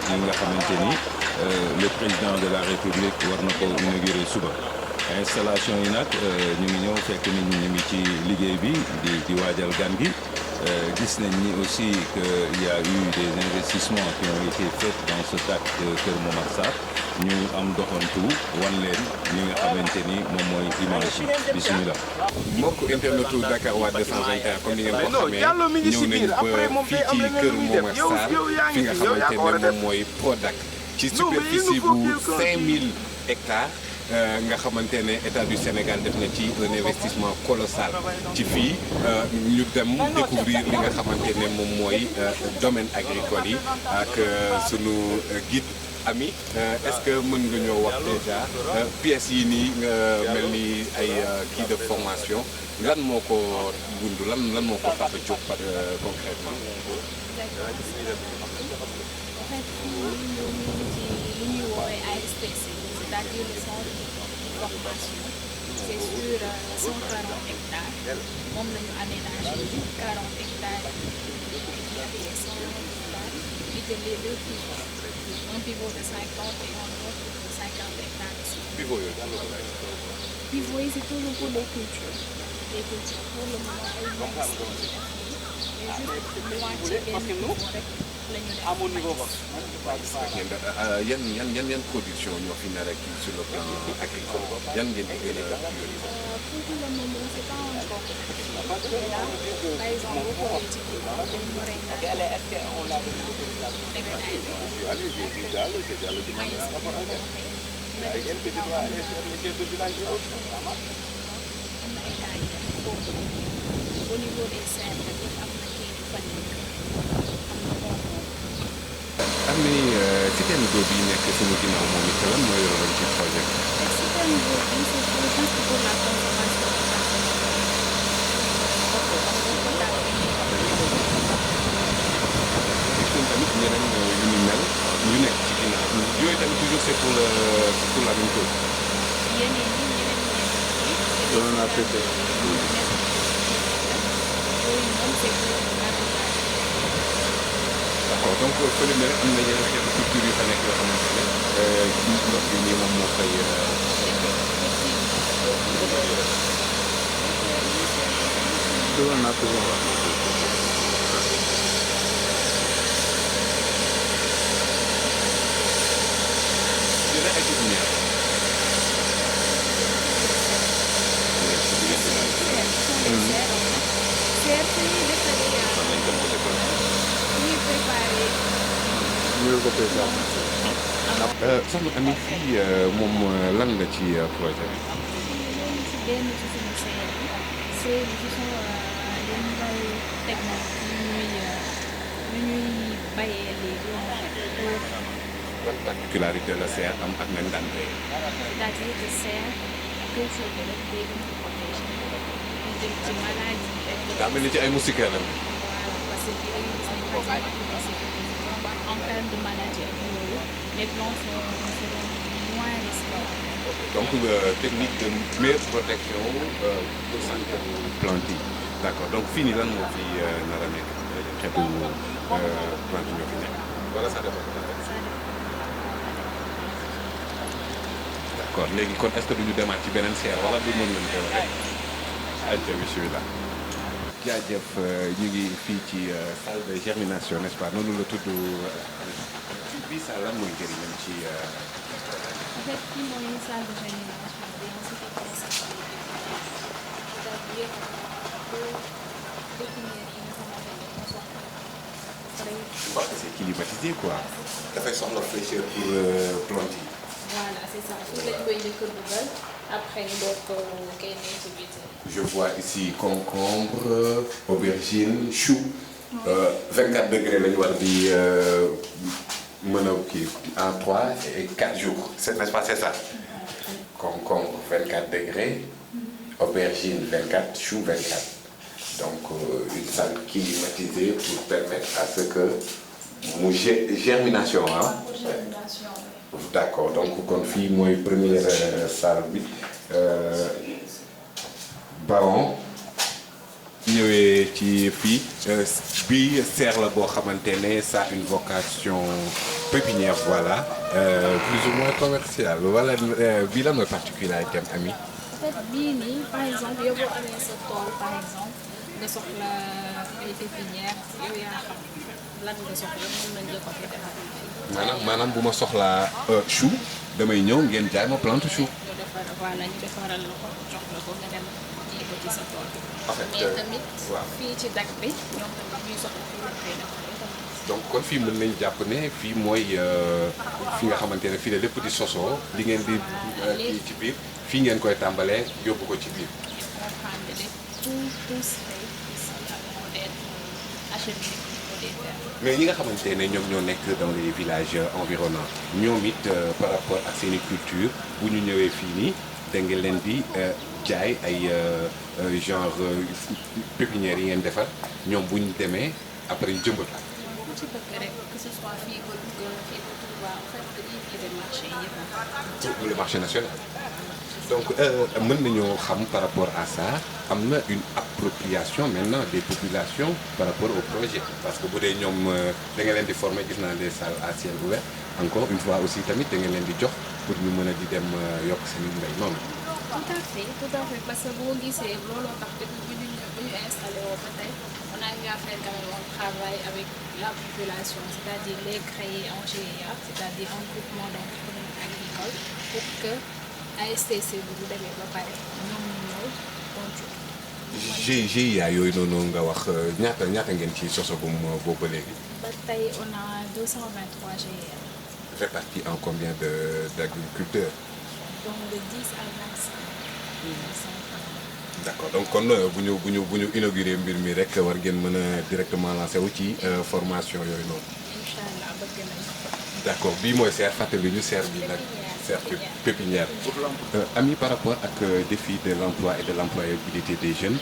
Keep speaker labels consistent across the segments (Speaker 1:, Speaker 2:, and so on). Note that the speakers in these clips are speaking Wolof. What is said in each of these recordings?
Speaker 1: yi nga xamante ni le président de la république war na ko inaugurer suba. Installation yi nag ñu ngi ñëw fekk nit ñi ñu ngi ci liggéey bi di waajal gan gi. Gis nañ ni aussi qu'il y a eu des investissements qui ont été faits dans ce TAC de Kër Momar Sarr ñu am doxantu wan leen li nga xamante ni moom mooy image yi bisimilah.
Speaker 2: mbokk internetu Dakar waa 221 comme ni ngeen ko xamee ñëw nañ ba fii ci Kër Momar Sarr fi nga xamante ne moom mooy Prodac ci superficie bu 5000 hectares. nga xamante ne état du Sénégal def na ci un investissement colossal ci fii ñu dem découvrir li nga xamante ne moom mooy domaine agricole yi ak sunu guide Ami est-ce que mën nga ñoo wax déjà pièces yi nii nga mel ni ay kii de formation lan moo ko wund lan moo ko tax a jóg concrètement.
Speaker 3: C'est-à-dire le centre de formation. C'est sur 140 hectares. Moom la ñu aménagé 40 hectares et 100 hectares. Qui étaient les deux pivots. Un pivot de 50 et un autre de 50 hectares.
Speaker 2: Pivot yooyu
Speaker 3: Pivot yi c'est toujours pour les cultures. Les cultures pour le moment ay
Speaker 2: yan production ñoo fi nar a kii sur le plan agricole yan ngeen di gën a prioriser.
Speaker 3: Pour le moment c'est pas encore. Là, par exemple boo xoolee ci biir dañu moringa au niveau des serres tamit am na kii yu fa nekk
Speaker 2: am ni système d'eau bi nekk suñu ginnaaw moom it lan mooy yoroon ci projet bi.
Speaker 3: système d'eau bi c'est juste pour la consommation
Speaker 2: tamit ñeneen yu ni mel yu nekk ci ginnaaw yooyu tamit toujours c'est pour la même chose.
Speaker 3: yeneen yi ñeneen
Speaker 2: doon naa pété. D'accord donc fële na am na yeneen xeetu culture yu fa nekk yoo xamante ne ndox bi nii moom moo fay. doon naa ko wax. dina ay pépinière. soxna Ami fii moom lan la ci projet bi.
Speaker 3: ci benn ci suñu serre bi serre bi ce sont les nouvelles techniques yu ñuy bayee léegi
Speaker 2: ban particularité la serre am ak nañ daan béy.
Speaker 3: c'est-à-dire que serre culture bi rek léegi mu protégé ñu jëm ci maladie rek.
Speaker 2: daa mel ni ci ay moustiquaires la.
Speaker 3: parce que yooyu gis nañ ko en termes de maladie ak yooyu les plantes seront moins risquées.
Speaker 2: donc technique de meilleure protection pour santé plante yi. d'accord donc fii nii lan moo fi nar a nekk xeetu plante ñoo fi nekk wala ça dépend. d'accord léegi kon est-ce que duñu demaat ci beneen serre wala du mën nañu ko rek. ayca bismillah. jaajëf ñu ngi fii ci salle de germination n'est-ce pas noonu la tudd bii salle lan mooy njëriñam ci.
Speaker 3: En fait, fii mooy salle de germination bi en ce qui concerne c'est-à-dire pour définir yi nga xamante ne moo soxla.
Speaker 2: waaw c'est climatisé quoi. dafay soxla fraîcheur pour plante yi.
Speaker 3: Voilà, c'est ça. Fii lañ koy njëkk a dugal après ñu doog ko génnee ci biti.
Speaker 2: Je vois ici concombre, aubergine, chou. 24 degrés la ñu war di mën a kii en 3 et 4 jours n'est-ce pas c'est ça. Concombre 24 degrés, aubergine 24, chou 24. Donc une salle climatisée pour permettre à ce que mu germination ah.
Speaker 3: Germination.
Speaker 2: D'accord donc kon fii mooy première salle bi. Baron ñëwee ci fii bii serre la boo xamante ne ça a une vocation pépinière voilà plus ou moins commerciale voilà bii lan mooy particularité am Ami.
Speaker 3: En fait bii nii par exemple yow boo amee sa tool par exemple nga soxla ay pépinière yow yaa xam lan nga soxla mën nañ la ko fi defal.
Speaker 2: maanaam bu ma soxlaa chou damay ñëw ngeen jaay ma plante chou.
Speaker 3: ñu defar voilà ñu defaral la ko jox la ko nga dem ji ko ci sa tool.
Speaker 2: en fait
Speaker 3: mais tamit
Speaker 2: waaw
Speaker 3: fii ci dak bi ñoom tamit ñuy soxla fii lañ koy defaree tamit.
Speaker 2: donc kon fii mën nañu jàpp ne fii mooy fi nga xamante ne fii la lépp di sosoo li ngeen di kii ci biir fii ngeen koy tàmbalee yóbbu ko ci biir.
Speaker 3: tout se fait ici avant d'être acheminé au départ.
Speaker 2: mais ñi nga xamante ne ñoom ñoo nekk dans les villages environnants ñoom it par rapport ak seen i culture bu ñu ñëwee fii nii da ngeen leen di jaay ay genre pépinière yi ngeen defar ñoom bu ñu demee après jëmbat.
Speaker 3: ku ci bëgg rek que ce soit fii ba Louga fii ba Touba en fait dañuy vider marché yëpp.
Speaker 2: le marché national. donc mën nañoo xam par rapport à ça am na une appropriation maintenant des populations par rapport au projet parce que bu dee ñoom da nga leen di former gis naa des salles à ciel ouvert encore une fois aussi tamit da nga leen di jox pour ñu mën a di dem yokk seen mbay noonu.
Speaker 3: tout à fait parce que boo gisee looloo tax depuis bu ñu installé woo ba tey on a eu à faire quand même un travail avec la population c'est-à-dire les créer en GIA c'est-à-dire un groupement d'entrepreneurs agricoles pour que ASTC bi bu demee ba pare ñoom ñu ñëw continuer.
Speaker 2: GIA yooyu noonu nga wax ñaata ngeen ci sosogum boobu ba léegi.
Speaker 3: ba tey on a 223 GIA.
Speaker 2: répartis en combien d'agriculteurs.
Speaker 3: donc de 10 à 25.
Speaker 2: d'accord donc kon bu ñu inauguré mbir mi rek war ngeen mën a directement lancer wu ci formation yooyu noonu.
Speaker 3: incha allah bëgg nañu.
Speaker 2: d'accord bii mooy serre fàttali ñu serre bi nag. serre pépinière. Ami par rapport ak défi de l'emploi et de l'employabilité des jeunes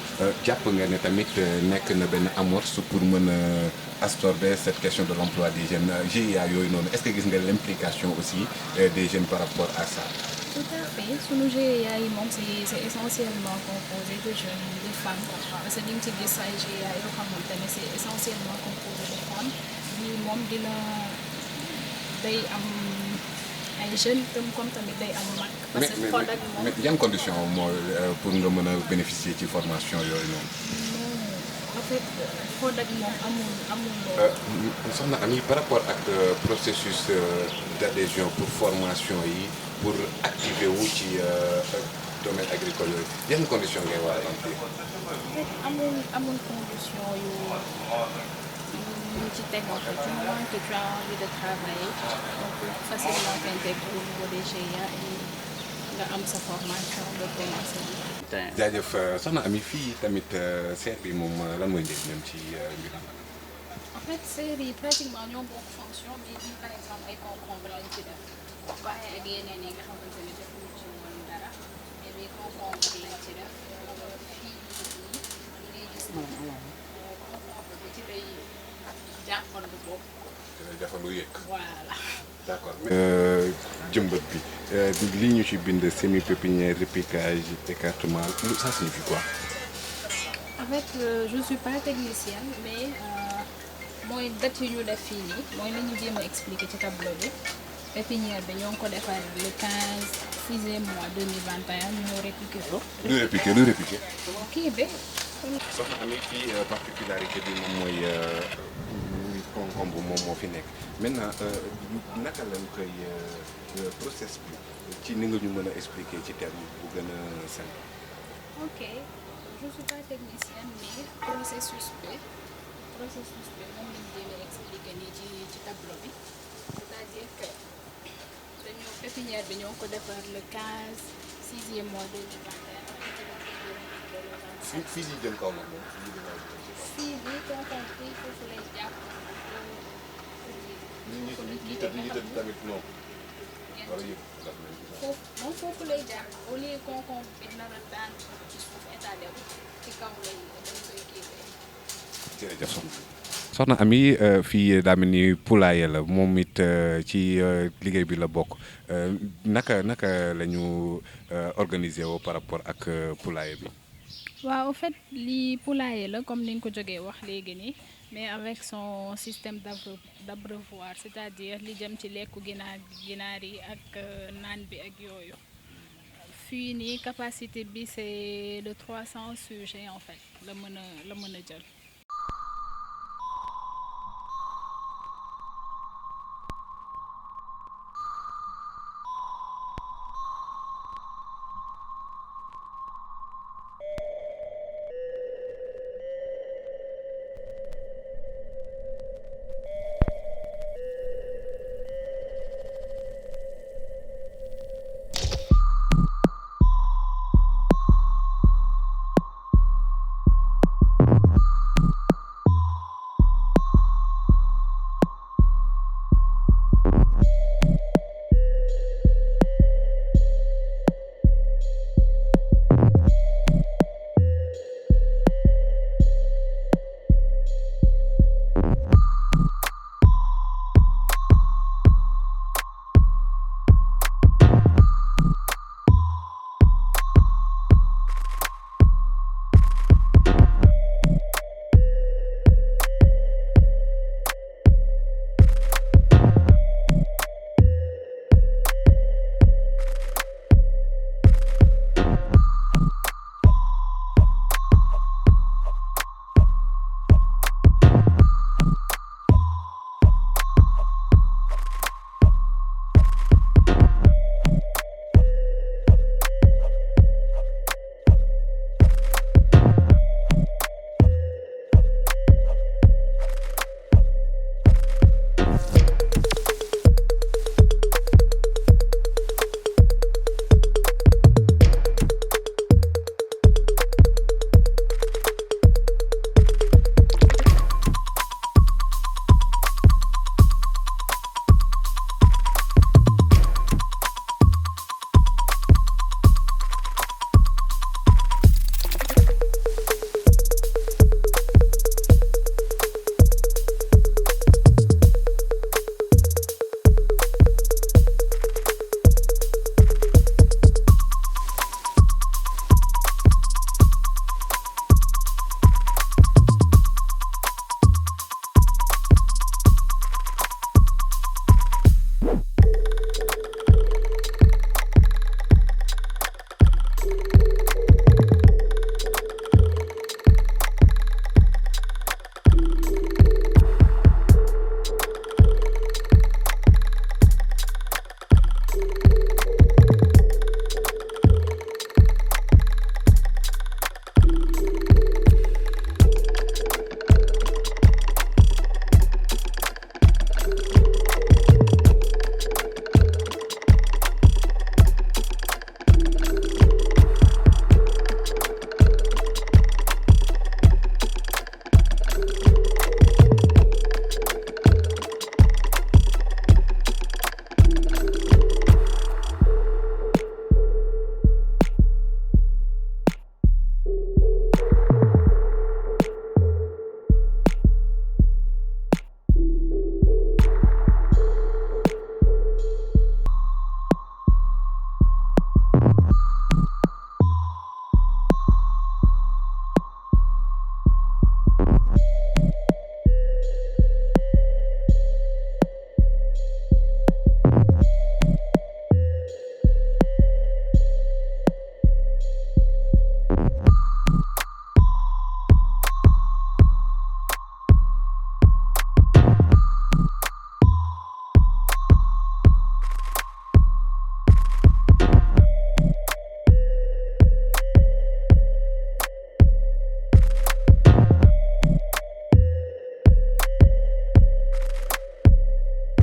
Speaker 2: jàpp nga ne tamit nekk na benn amorce pour mën a absorber cette question de l'emploi des jeunes GIA yooyu noonu est-ce que gis nga l'implication aussi des jeunes par rapport à ça.
Speaker 3: tout à fait sunu GIA yi moom c'est essentiellement composé de jeunes de femmes parce que di nga ci gis ay GIA yoo xamante ne c'est essentiellement composé de femmes bii moom dina day am ay jeunes comme tamit day am mag. parce que Prodac moom
Speaker 2: mais yan condition moo pour nga mën a bénéficier ci formation yooyu noonu.
Speaker 3: en fait Prodac moom amul
Speaker 2: soxna Ami par rapport ak processus d'adhésion pour formation yi pour activer wu ci domaine agricole yooyu yan condition ngay war a remplir.
Speaker 3: amul condition yu ci teg en fait du moment que tu as envie de travailler donc facilement t'intégrer au niveau des GIA et nga am sa formation nga commencer.
Speaker 2: jaajëf soxna Ami fii tamit serre bi moom lan mooy njëriñam ci mbir mi.
Speaker 3: en fait serre yi pratiquement ñoo bokk fonction mais bii par exemple ay concombre lañ ci def waaye ak yeneen yi nga xamante ne defuñu ci woon dara mais bii concombre lañ ci def fii ngay gis concombre bi ci lay jàppandu boobu.
Speaker 2: dina jafandu yëg.
Speaker 3: voilà.
Speaker 2: d'accord jëmbat bi li ñu ci bind semi pépinière repiquage écartement ça signifie quoi.
Speaker 3: en fait je suis pas technicienne mais mooy date yu ñu def fii nii mooy li ñu jéem a expliquer ci tableau bi pépinière bi ñoo ngi ko defar le 15 6e mois 2021 ñu ñëw répliqué ko.
Speaker 2: lu répliqué.
Speaker 3: kii bi.
Speaker 2: soxna Ami fii particularité bi moom mooy concombre moom moo fi nekk maintenant naka lañ koy process bi ci ni nga ñu mën a expliquer ci terme bu gën a simple.
Speaker 3: ok je suis pas technicienne mais processus bi moom lañ jéem a expliquer nii ci tableau bi c'est-à-dire que dañoo pépinière bi ñoo ko defar le 15 6e mois 2021.
Speaker 2: fii si jëm kaw nag moom.
Speaker 3: fii bii concombre bi foofu lay jàpp.
Speaker 2: ñi tëdd tamit non. wala yëpp
Speaker 3: foofu lay jàpp au lieu concombre bi nar a daan ci suuf étalé wu ci kaw lay dañ koy kiiwee.
Speaker 2: jërëjëf soxna Ami fii daa mel ni poulailler la moom it ci liggéey bi la bokk naka la ñu organiser woo par rapport ak poulailler bi.
Speaker 3: waaw au fait lii poulailler la comme ni nga ko jógee wax léegi nii mais avec son système d'abreuvoir c'est-à-dire li jëm ci lekku ginaar yi ak naan bi ak yooyu fii nii capacité bi c'est de 300 sujets en fait la mën a jël.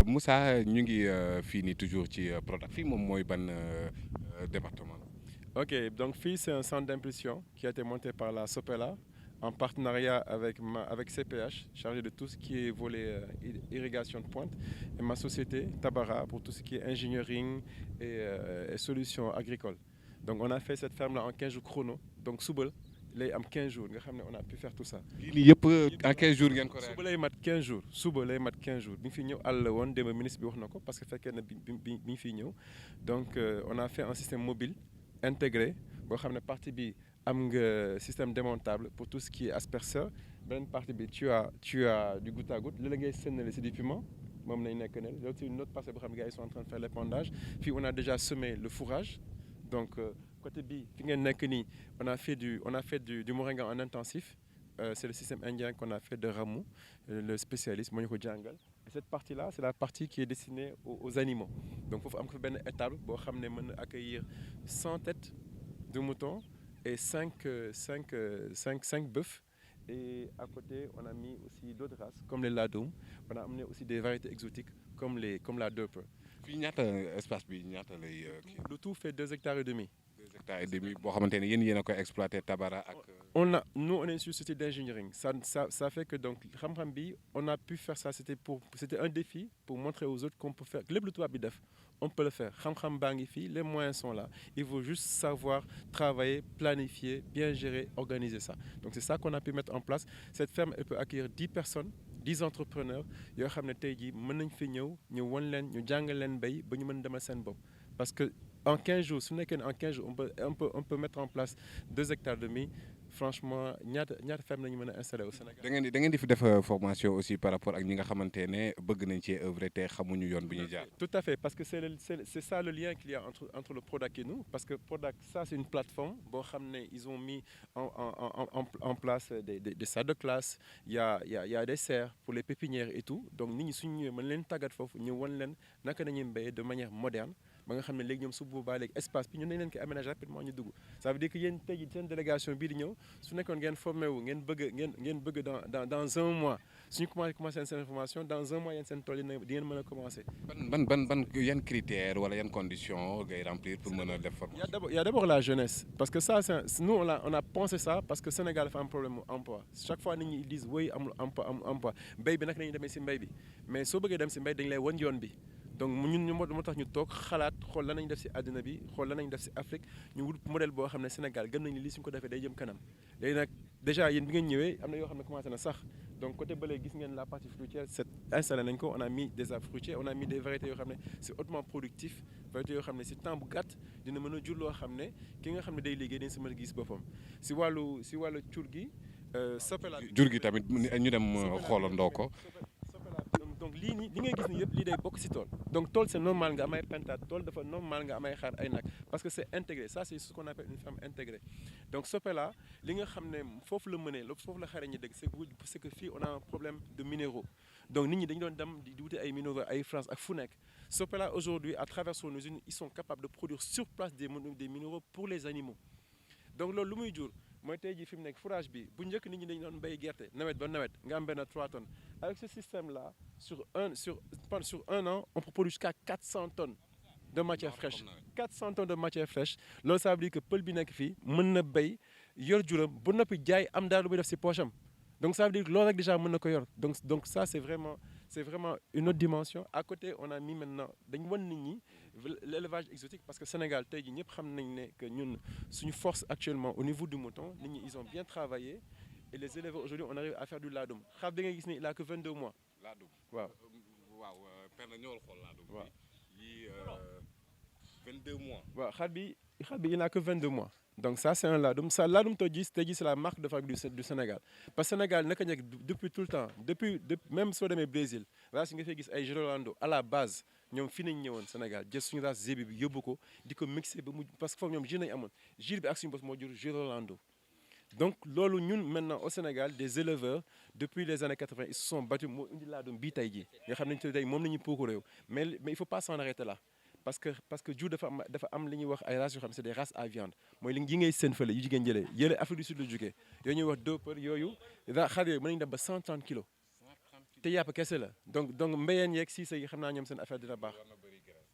Speaker 2: Moussa ñu ngi fii nii toujours ci Prodac fii moom mooy ban département.
Speaker 4: Ok, donc FI, c'est un centre d'impulsion qui a été monté par la Sopela en partenariat avec CPH, chargé de tout ce qui est volet irrigation de pointe, et ma société, Tabara, pour tout ce qui est engineering et solutions agricoles. Donc on a fait cette ferme-là en 15 jours chrono, donc Soubel, lay am 15 jours nga xam ne on a pu faire tout ça.
Speaker 2: lii nii yëpp en 15 jours ngeen ko.
Speaker 4: suba lay mat 15 jours suba lay mat 15 jours bi ñu fi ñëw àll la woon démb ministre bi wax na ko parce que fekkee na bi ñu fiy ñëw donc on a fait un système mobile intégré boo xam ne partie bi am nga système démontable pour tout ce qui est asperceur beneen partie bi tu as du goutte à goutte li la ngay sénale c'est du piment moom nañ nekk ne loolu c'est une autre partie boo xam ne gars yi sont en train de faire l'épandage fii on a déjà semé le fourrage donc côté bi fi ngeen nekk nii on a fait du moringa en intensif c'est le système indien qu'on a fait de Ramou le spécialiste moo ñu ko jàngal et cette partie là c'est la partie qui est destinée aux animaux donc foofu am ko fa benn étable boo xam ne mën na accueillir 100 têtes de moutons et 5 bœufs. Et à côté, on a mis aussi d'autres races, comme les ladoum. On a amené aussi des variétés exotiques, comme la Döper. Le tout fait 2,5 hectares. 2,5 hectares.
Speaker 2: Exploité Tabara.
Speaker 4: Nous, on est une société d'ingénierie. Ça fait que donc, on a pu faire ça. C'était un défi pour montrer aux autres qu'on peut faire. On peut le faire. Les moyens sont là. Il faut juste savoir travailler, planifier, bien gérer, organiser ça. Donc c'est ça qu'on a pu mettre en place. Cette ferme, elle peut accueillir 10 personnes, 10 entrepreneurs. Parce que en 15 jours, on peut mettre en place 2,5 hectares. Franchement, ñaata ferme la ñu mën a installé au Sénégal.
Speaker 2: da ngeen di fi def formation aussi par rapport ak ñi nga xamante ne bëgg nañ ci œuvrer te xamuñu yoon bi ñu jaar.
Speaker 4: Tout à fait, parce que c'est ça le lien qu'il y a entre le Prodac et nous, parce que Prodac, ça c'est une plateforme boo xam ne ils ont mis en place des salles de classe, il y a des serres pour les pépinières et tout, donc nit ñi suñu ñëwee mën leen tàggat foofu ñu wan leen naka nañuy mbéyee de manière moderne. ba nga xam ne léegi ñoom su boobaa léegi espace bi ñun dañ leen koy aménager rapidement ñu dugg ça veut dire que yéen tey jii seen délégation bii di ñëw su nekkoon ngeen formé wu ngeen bëgg dans un mois suñu commencé seen formation dans un mois yéen seen tool yi di ngeen mën a commencé.
Speaker 2: ban yan critères wala yan conditions ngay remplir pour mën a def formation.
Speaker 4: Il y a d'abord la jeunesse parce que ça nous on a pensé ça parce que Sénégal dafa am problème emploi chaque fois nit ñi ils disent oui amul emploi mbéy bi nag nañu demee si mbéy bi mais soo bëggee dem si mbéy dañ lay wan yoon bi. donc ñun moo tax ñu toog xalaat xool lan nañ def si àddina bi xool lan nañ def si Afrique ñu wut modèle boo xam ne Sénégal gëm nañu lii suñu ko defee day jëm kanam léegi nag déjà yéen bi ngeen ñëwee am na yoo xam ne commencé na sax donc côté bële gis ngeen la partie fruitière installé nañ ko on a mis des arbres fruitiers on a mis des variétés yoo xam ne c'est hautement productif variétés yoo xam ne si temps bu gàtt dina mën a jur loo xam ne ki nga xam ne day liggéey dañ si mën a gis boppam si wàllu cur gi Sopela
Speaker 2: jur gi tamit ñu dem xoolandoo ko.
Speaker 4: donc lii nii li ngay gis ni yëpp lii day bokk ci tool donc tool c'est normal nga am ay pentaat tool dafa normal nga am ay xar ay nag parce que c'est intégré ça c'est ce qu'on appelle une ferme intégrée donc Sopela li nga xam ne foofu la mënee foofu la xare ñi dëgg c'est que fii on a un problème de minéraux donc nit ñi dañu doon dem di wuti ay minéraux ay France ak fu nekk Sopela aujourd'hui à travers son usine ils sont capables de produire sur place des minéraux pour les animaux donc loolu lu muy jur mooy tey jii fi mu nekk fourrage bi bu njëkk nit ñi dañu doon béy gerte nawet ba nawet nga am benn 3 tonnes avec ce système là sur un an on peut produire jusqu'à 400 tonnes de matière fraîche 400 tonnes de matière fraîche loolu ça veut dire que pël bi nekk fii mën na béy yor juram ba noppi jaay am daal lu muy def si poche am donc ça veut dire que loolu rek déjà mën na ko yor donc ça c'est vraiment une autre dimension à côté on a mis maintenant dañu wan nit ñi l'élevage exotique parce que Sénégal tey jii ñëpp xam nañ ne que ñun suñu force actuellement au niveau du mouton nit ñi ils ont bien travaillé et les éleveurs aujourd'hui on arrive à faire du laadum xar bi nga gis ni il a que 22 mois.
Speaker 2: laadum
Speaker 4: waaw.
Speaker 2: Père na ñëwal xool laadum. waaw yii 22 mois.
Speaker 4: waaw xar bi il a que 22 mois. donc ça c'est un laadum ça laadum tey jii c'est la marque de fabrique du Sénégal parce que Sénégal naka nekk depuis tout le temps depuis même soo demee Brésil race yi nga fay gis ay Girolando à la base ñoom fii nañ ñëwoon Sénégal jël suñu race zébi bi yóbbu ko di ko mixé ba mu parce que foofu ñoom jur nañu amoon jur bi ak suñu bos moo jur Girolando donc loolu ñun maintenant au Sénégal des éleveurs depuis les années 80 ils se sont battus moo indi laadum bii tey jii nga xam ne tey moom la ñuy puuku réew mais il faut pas s'en arrêter là parce que jur dafa am li ñuy wax ay races yoo xam ne c'est des races à viande mooy li yi ngay seen fële yu jigéen jëlee yële Afrique du Sud la jógee yooyu ñuy wax Döper yooyu xar yooyu mën nañu dem ba 130 kilos te yàpp kese la donc mbéyeen yeeg siisa yi xam naa ñoom seen affaire dina baax.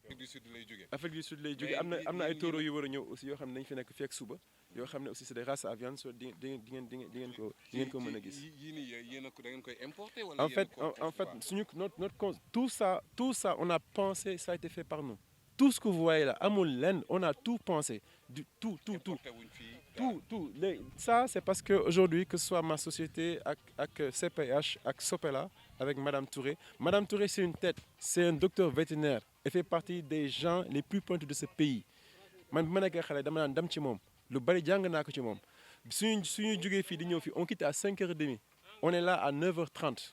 Speaker 2: Afrique du Sud lay jógee.
Speaker 4: Afrique du Sud lay jógee am na ay taureaux yu war a ñëw aussi yoo xam ne dañu fi nekk fii ak suba yoo xam ne aussi c'est des races à viande di ngeen ko mën a gis.
Speaker 2: yii nii yéen a ko da ngeen koy importer wala
Speaker 4: en fait suñu notre tout ça on a pensé ça a été fait par nous. Tout ce que vous voyez là amul lenn on a tout pensé tout ça c'est parce que aujourd'hui que ce soit ma société ak CPH ak Sopela avec Madame Touré c'est une tête c'est un docteur vétérinaire elle fait partie des gens les plus pointus de ce pays man bi ma nekkee xale dama naan dem ci moom lu bari jàng naa ko ci moom suñu jógee fii di ñëw fii on quitte à 5h30 on est là à 9h30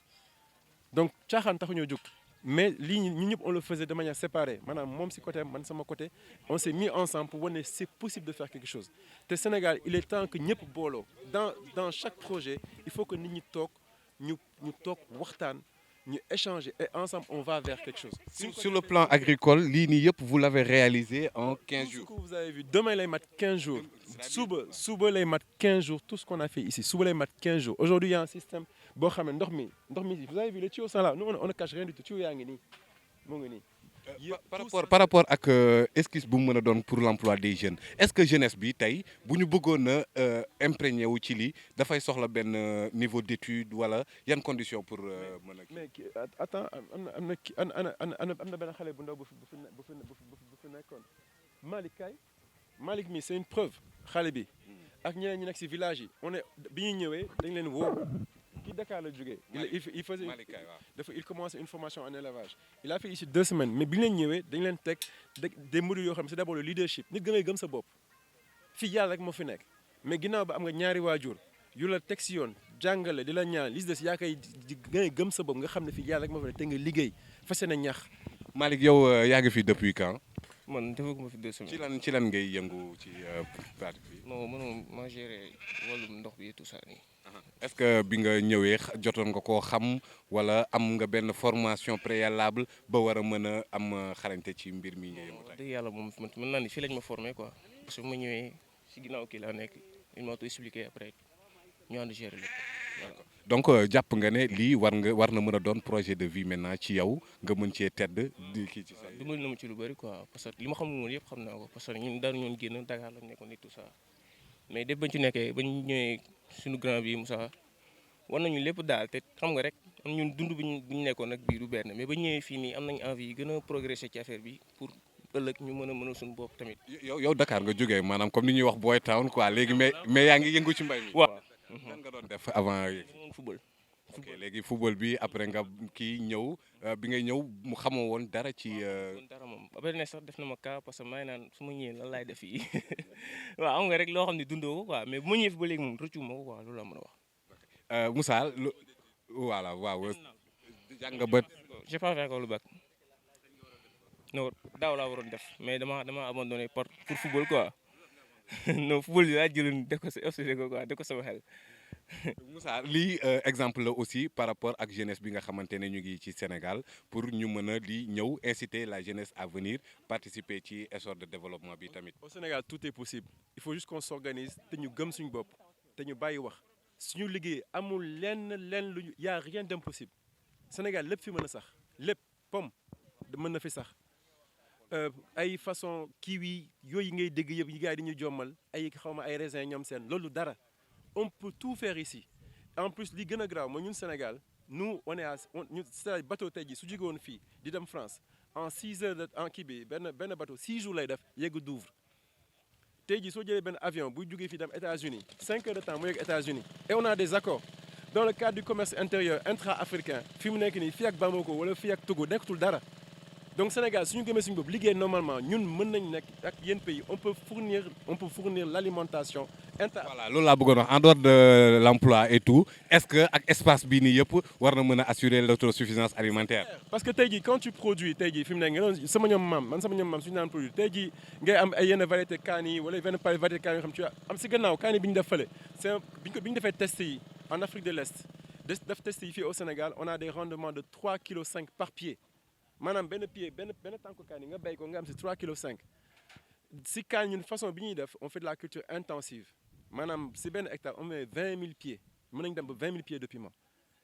Speaker 4: donc caaxaan taxu ñoo jóg mais lii ñu ñëpp on le faisait de manière séparée maanaam moom si côté man sama côté on s'est mis ensemble pour wane c'est possible de faire quelque chose te Sénégal il est temps que ñëpp booloo dans chaque projet il faut que nit ñi toog ñu toog waxtaan ñu échanger et ensemble on va vers quelque chose.
Speaker 2: Sur le plan agricole lii nii yëpp vous l'avez réalisé en 15 jours.
Speaker 4: Tout ce que vous avez vu demain lay mat 15 jours. suba lay mat 15 jours tout ce qu'on a fait ici suba lay mat 15 jours aujourd'hui il y a un système boo xam ne ndox mi vous avez vu les tuyaux sont là nous on ne cache rien du tout tuyaux yaa ngi nii moo ngi nii.
Speaker 2: par rapport ak esquisse bu mu mën a doon pour l'emploi des jeunes est-ce que jeunesse bi tey bu ñu bëggoon a imprégné wu ci lii dafay soxla benn niveau d'étude wala yan conditions pour mën a.
Speaker 4: mais attends am na benn xale bu ndaw bu fi nekkoon Malick mi c'est une preuve xale bi ak ñeneen ñi nekk ci village yi on est bi ñuy ñëwee dañ leen woo. Qui Dakar la jógee il faisait il commençait une formation en élevage il a fait ici 2 semaines mais bi ñu leen ñëwee dañ leen teg des modules yoo xam ne c'est d'abord le leadership nit gën a gëm sa bopp fii yàlla rek moo fi nekk mais ginnaaw ba am nga ñaari waajur yu la teg si yoon jàngale di la ñaan li des yaa koy gën a gëm sa bopp nga xam ne fii yàlla rek moo fi nekk te nga liggéey fas yéene ñax.
Speaker 2: Malick yow yaa ngi fi depuis quand.
Speaker 5: man defaguma fi 2 semaines.
Speaker 2: ci lan ngay yëngu ci pratique bi.
Speaker 5: non man maa géré wàllum ndox bi tout ça nii.
Speaker 2: est-ce que bi nga ñëwee jotoon nga koo xam wala am nga benn formation préalable ba war a mën a am xarañte ci mbir mi nga yëngu tey.
Speaker 5: dëgg yàlla moom mën naa ni fii lañ ma formé quoi parce que bu ma ñëwee si ginnaaw kii laa nekk il m'a tout expliqué après ñu ànd gérer lépp voilà.
Speaker 2: donc jàpp nga ne lii war na mën a doon projet de vie maintenant ci yow nga mën cee tedd di kii ci sa.
Speaker 5: dimbali na ma ci lu bëri quoi parce que li ma xamul woon yëpp xam naa ko parce que ñun daan ñoon génn Dakar lañ nekkoon ni tout ça mais def bañ ci nekkee bañ ñëwee suñu grand bi Moussa war nañu lépp daal te xam nga rek am ñun dund bi ñu nekkoon nag bii du benn mais ba ñëwee fii nii am nañ envie yi gën a progresser ci affaire bi pour ëllëg ñu mën a suñu bopp tamit.
Speaker 2: yow Dakar nga jógee maanaam comme ni ñuy wax boy town quoi léegi mais yaa ngi yëngu ci mbay mi.
Speaker 5: waaw.
Speaker 2: lan nga doon def avant.
Speaker 5: football.
Speaker 2: ok léegi football bi après nga kii ñëw bi ngay ñëw mu xamoo woon dara ci.
Speaker 5: dara moom ba pare ne sax def na ma cas parce que maa ngi naan su ma ñëwee lan laay def fii waaw am nga rek loo xam ne dundoo ko quoi mais bu ma ñëwee fi ba léegi moom rëccu ma ko quoi loolu la mën a wax.
Speaker 2: Moussa voilà waaw jàng nga ba.
Speaker 5: j'ai pas fait le bac non daaw laa waroon def mais dama abandonné pour football quoi non football bi laa jëloon def ko sa obsédé ko quoi def ko sama xel.
Speaker 2: Moussa lii exemple la aussi par rapport ak jeunesse bi nga xamante ne ñu ngi ci Sénégal pour ñu mën a di ñëw inciter la jeunesse à venir participer ci essor de développement bi tamit.
Speaker 4: Au Sénégal tout est possible il faut juste qu'on s'organise te ñu gëm suñu bopp te ñu bàyyi wax suñu liggéey amul lenn lu y a rien d'impossible Sénégal lépp fi mën a sax lépp pomme mën na fi sax ay façon kiwi yooyu ngay dégg yëpp yi gars yi dañuy jommal ay xawma ay raisin ñoom seen loolu dara. On peut tout faire ici en plus li gën a graaw mooy ñun Sénégal nous on est ñun c'est bateau tey jii su jóge woon fii di dem France en 6 heures en kii bi benn bateau 6 jours lay def yegg Douvres tey jii soo jëlee benn avion buy jógee fii dem États-Unis 5 heures de temps mu yegg États-Unis et on a des accords dans le cadre du commerce intérieur intra-africain fi mu nekk nii fii ak Bamako wala fii ak Togo nekkatul dara donc Sénégal suñu gëmee suñu bopp liggéey normalement ñun mën nañ nekk ak yenn pays on peut fournir l'alimentation.
Speaker 2: Voilà loolu laa bëggoon wax en dehors de l'emploi et tout est-ce que ak espace bii nii yëpp war na mën a assurer l'autosuffisance alimentaire.
Speaker 4: parce que tey jii quand tu produis tey jii fi mu nekk nga doon sama ñoom maam suñu naan produit tey jii ngay am ay yenn variété kaani wala yenn variété kaani yoo xam tu am si gannaaw kaani bi ñu def fële c'est bi ñu defee test yi en Afrique de l'Est def test yi fii au Sénégal on a des rendements de 3,5 kg par pied. maanaam benn tànku kaani nga béy ko nga am si 3,5 kg si kaani ñun façon bi ñuy def on fait de la culture intensive maanaam si benn hectare on met 20 000 pieds mën nañu dem ba 20 000 pieds de piment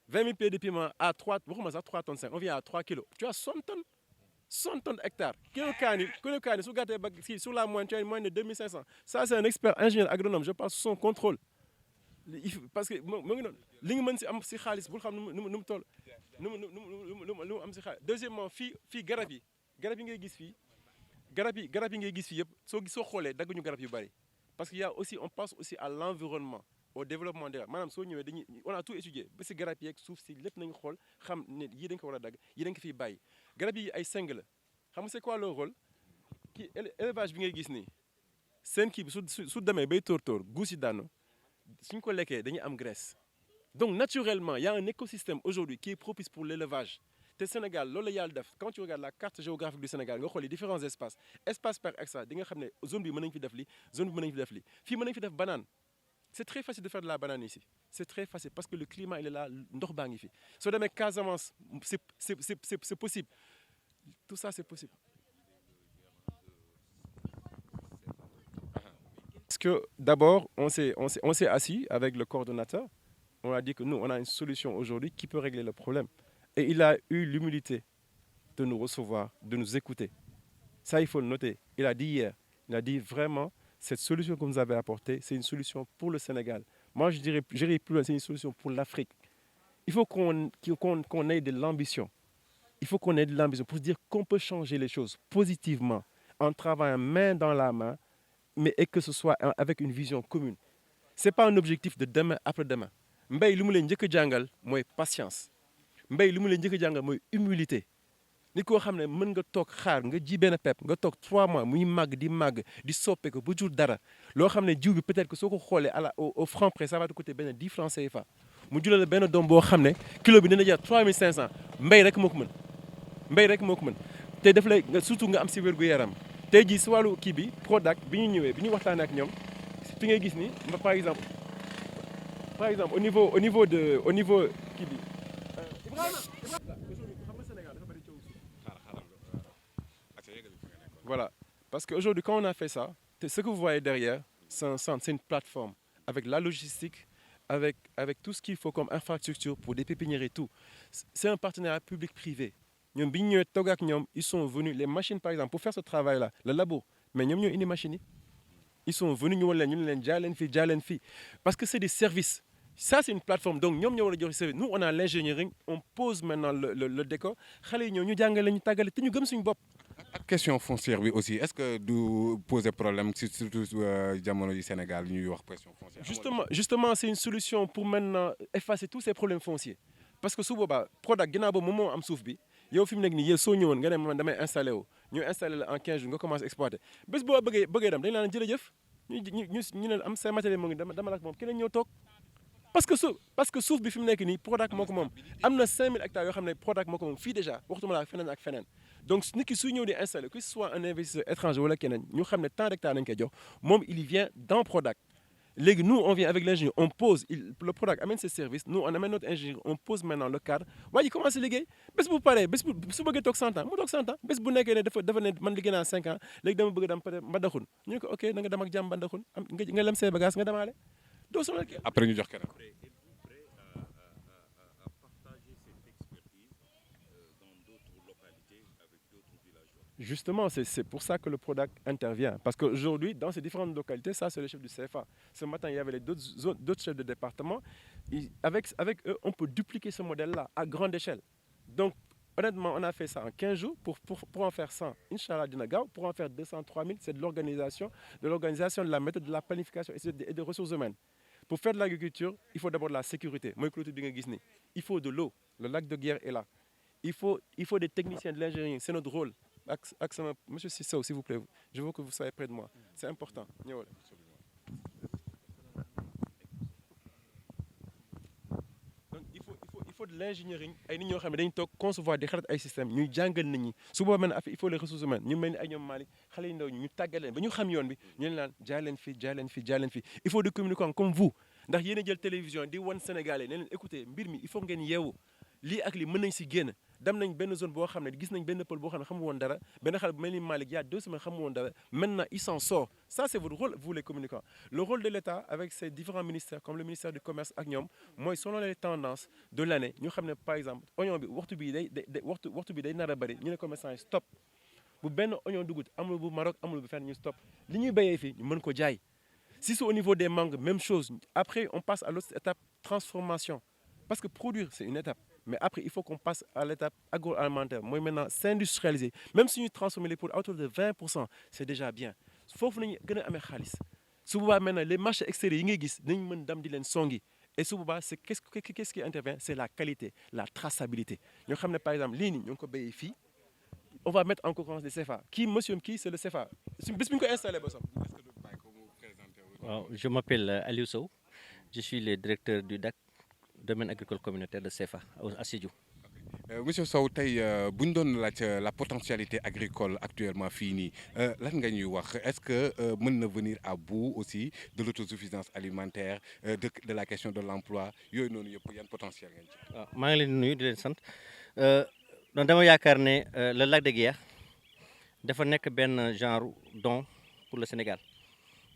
Speaker 4: 20 000 pieds de piment à 3 waxuma sax 3 tonnes 5 on vient à 3 kilos tu as 100 tonnes hectares kilo kaani su gàttee ba si sur la moyenne tu as une moyenne de 2500 ça c'est un expert ingénieur agronome je passe sous son contrôle parce que moo ngi noonu li nga mën si am si xaalis bul xam nu mu toll nu mu am si xaalis deuxièmement fii garab yi ngay gis fii garab yi ngay gis fii yëpp soo xoolee dagguñu garab yu bari parce que y a aussi on pense aussi à l'environnement au développement des maanaam soo ñëwee on a tout étudié ba si garab yeeg suuf si lépp nañu xool xam ne yii dañ ko war a dagg yii dañ ko fiy bàyyi garab yi ay seng la xam nga c'est quoi leur rôle kii élevage bi ngay gis nii seen kii bi su demee bay tóor guus yi daanu suñ ko lekkee dañuy am graisse donc naturellement il y a un écosystème aujourd'hui qui est propice pour l'élevage te Sénégal loolu la yàlla def quand tu regardes la carte géographique du Sénégal nga xool les différents espaces par extra di nga xam ne zone bi mën nañu fi def li zone bi mën nañu fi def li fii mën nañu fi def banane c'est très facile de faire de la banane ici c'est très facile parce que le climat il est là ndox baa ngi fi soo demee Casamance c'est possible tout ça c'est possible. Parce que d'abord on s'est assis avec le coordonnateur, on a dit que nous on a une solution aujourd'hui qui peut régler le problème et il a eu l'humilité de nous recevoir, de nous écouter. Ça il faut le noter. Il a dit hier, il a dit vraiment cette solution que vous avez apportée, c'est une solution pour le Sénégal. Moi j'irai plus loin, c'est une solution pour l'Afrique. Il faut qu'on ait de l'ambition. Il faut qu'on ait de l'ambition pour se dire qu'on peut changer les choses positivement en travaillant main dans la main, mais et que ce soit avec une vision commune. C'est pas un objectif de demain après-demain. Mbay li mu leen njëkk a jàngal mooy patience. Mbay li mu leen njëkk a jàngal mooy humilité. Nit koo xam ne mën nga toog xaar nga ji benn pepp nga toog 3 mois muy màgg di soppe ko ba jur dara loo xam ne jiw bi peut-être que soo ko xoolee au franc prix ça va te coûter benn 10 francs CFA mu jural benn doom boo xam ne kilo bi dina jar 3500 mbay rek moo ko mën. mbay rek moo ko mën te daf lay surtout nga am si wér-gu-yaram tey jii si wàllu kii bi Prodac bi ñu ñëwee bi ñu waxtaanee ak ñoom fi ngay gis ni par exemple au niveau kii bi voilà parce que aujourd'hui quand on a fait ça ce que vous voyez derrière c'est un centre, c'est une plateforme avec la logistique avec tout ce qu'il faut comme infrastructure pour des pépinières et tout c'est un partenariat public-privé. ñoom bi ñu ñëwee toog ak ñoom ils sont venus les machines par exemple pour faire ce travail là le labo mais ñoom ñoo indi machines yi ils sont venus ñu wan leen ñu ne leen jaay leen fii parce que c'est des services ça c'est une plateforme donc ñoom ñoo war a joxe service nous on a l'ingénierie on pose maintenant le décor xale yi ñëw ñu jàngale ñu tàggale te ñu gëm suñu bopp.
Speaker 2: ak question foncière bi aussi est-ce que du poser problème surtout jamono yi Sénégal ñuy wax question foncière.
Speaker 4: justement c'est une solution pour maintenant effacer tous ces problèmes fonciers parce que su boobaa Prodac ginnaaw boobu moom moo am suuf bi. yow fi mu nekk nii yow soo ñëwoon nga ne man damay installé wu ñu installé la en 15 jours nga commencé exploiter bés boo bëggee dem dañu naan jërëjëf ñu ne am say matériel moo ngi dama la moom keneen ñëw toog parce que suuf bi fi mu nekk nii Prodac moo ko moom am na 5000 hectares yoo xam ne Prodac moo ko moom fii déjà waxtuma la feneen ak feneen donc nit ki suy ñëw di installé que ce soit un investisseur étranger wala keneen ñu xam ne tant d'hectares nañ koy jox moom il vient dans Prodac. Léegi nous on vient avec l'ingénieur on pose le Prodac amène ses services nous on amène notre ingénieur on pose maintenant le cadre waa ji commencé liggéey bés bu paree bés bu su bëggee toog 100 ans mu toog 100 ans bés bu nekkee ne dafa ne man liggéey naa 5 ans léegi dama bëgg dem peut-être Mbadakhoune ñu ne ko ok na nga dem ak jàmm Mbadakhoune nga lem say bagage nga demaale doo sonal kii
Speaker 2: après ñu jox keneen.
Speaker 4: Justement, c'est pour ça que le Prodac intervient. Parce qu'aujourd'hui, dans ces différentes localités, ça c'est le chef du CFA. Ce matin, il y avait d'autres chefs de département. Avec eux, on peut dupliquer ce modèle-là à grande échelle. Donc, honnêtement, on a fait ça en 15 jours pour en faire 100. Inch'Allah, Dinagaw, pour en faire 203 000, c'est de l'organisation, de la méthode, de la planification et des ressources humaines. Pour faire de l'agriculture, il faut d'abord de la sécurité. Il faut de l'eau. Le lac de Guerre est là. Il faut des techniciens de l'ingénierie. C'est notre rôle. Monsieur Sissou, s'il vous plaît, je veux que vous soyez près de moi. C'est important. Donc il faut de l'ingénierie. Ay nit ñoo xam ne dañu toog concevoir di xalaat ay système ñuy jàngal nit ñi su boobaa man il faut les ressources humaines ñu mel ni ay ñoom Malick xale yu ndaw ñu tàggal leen ba ñu xam yoon bi ñu leen naan jaay leen fii il faut des communicants comme vous ndax yéen a jël télévision di wan Sénégalais ne leen écoutez mbir mi il faut ngeen yeewu lii ak lii mën nañ si génn dem nañ benn zone boo xam ne gis nañ benn pël boo xam ne xamu woon dara benn xale bu mel ni Malick il y a 2 semaines xamu woon dara maintenant il s'en sort ça c'est votre rôle vous les communicants le rôle de l'État avec ses différents ministères comme le ministère du commerce ak ñoom mooy selon les tendances de l'année ñu xam ne par exemple oignon bi waxtu bi day nar a bëri ñu ne commerçant yi stop bu benn oignon dugut amul bu Maroc amul bu fenn ñu stop li ñuy béyee fii ñu mën ko jaay si c'est au niveau des mangues même chose après on passe à l'autre étape transformation parce que produire c'est une étape. Mais après, il faut qu'on passe à l'étape agroalimentaire. Moi, maintenant, s'industrialiser. Même si nous transformons les produits à hauteur de 20%, c'est déjà bien. Il faut que nous ayons souvent maintenant, les marchés extérieurs, nous avons et souvent, qu'est-ce qui intervient? C'est la qualité, la traçabilité. Nous savons par exemple, on va mettre en concurrence des CFA. Monsieur, c'est le CFA.
Speaker 6: Je m'appelle Aliou Sow. Je suis le directeur du DAC, domaine agricole communautaire de CFA, à Sédhiou.
Speaker 2: Monsieur Sow tey bu ñu doon laaj la potentialité agricole actuellement fii nii lan nga ñuy wax est-ce que mën na venir à bout aussi de l'autosuffisance alimentaire de la question de l'emploi yooyu noonu yëpp yan potentiel ngeen ci.
Speaker 6: waaw maa ngi leen di nuyu di leen sant donc dama yaakaar ne le lac de Guiers dafa nekk benn genre don pour le Sénégal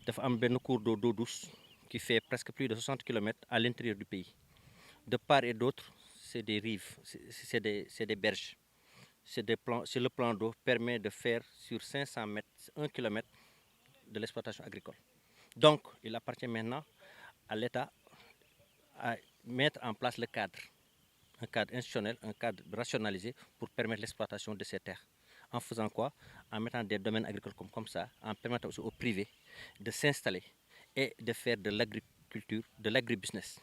Speaker 6: dafa am benn cours d'eau douce qui fait presque plus de 60 kilomètres à l'intérieur du pays de part et d'autre. C'est des rives, c'est des berges. C'est le plan d'eau permet de faire sur 500 mètres, 1 kilomètre de l'exploitation agricole. Donc, il appartient maintenant à l'État à mettre en place le cadre, un cadre institutionnel, un cadre rationalisé pour permettre l'exploitation de ces terres. En faisant quoi? En mettant des domaines agricoles comme ça, en permettant aussi au privé de s'installer et de faire de l'agriculture, de l'agribusiness.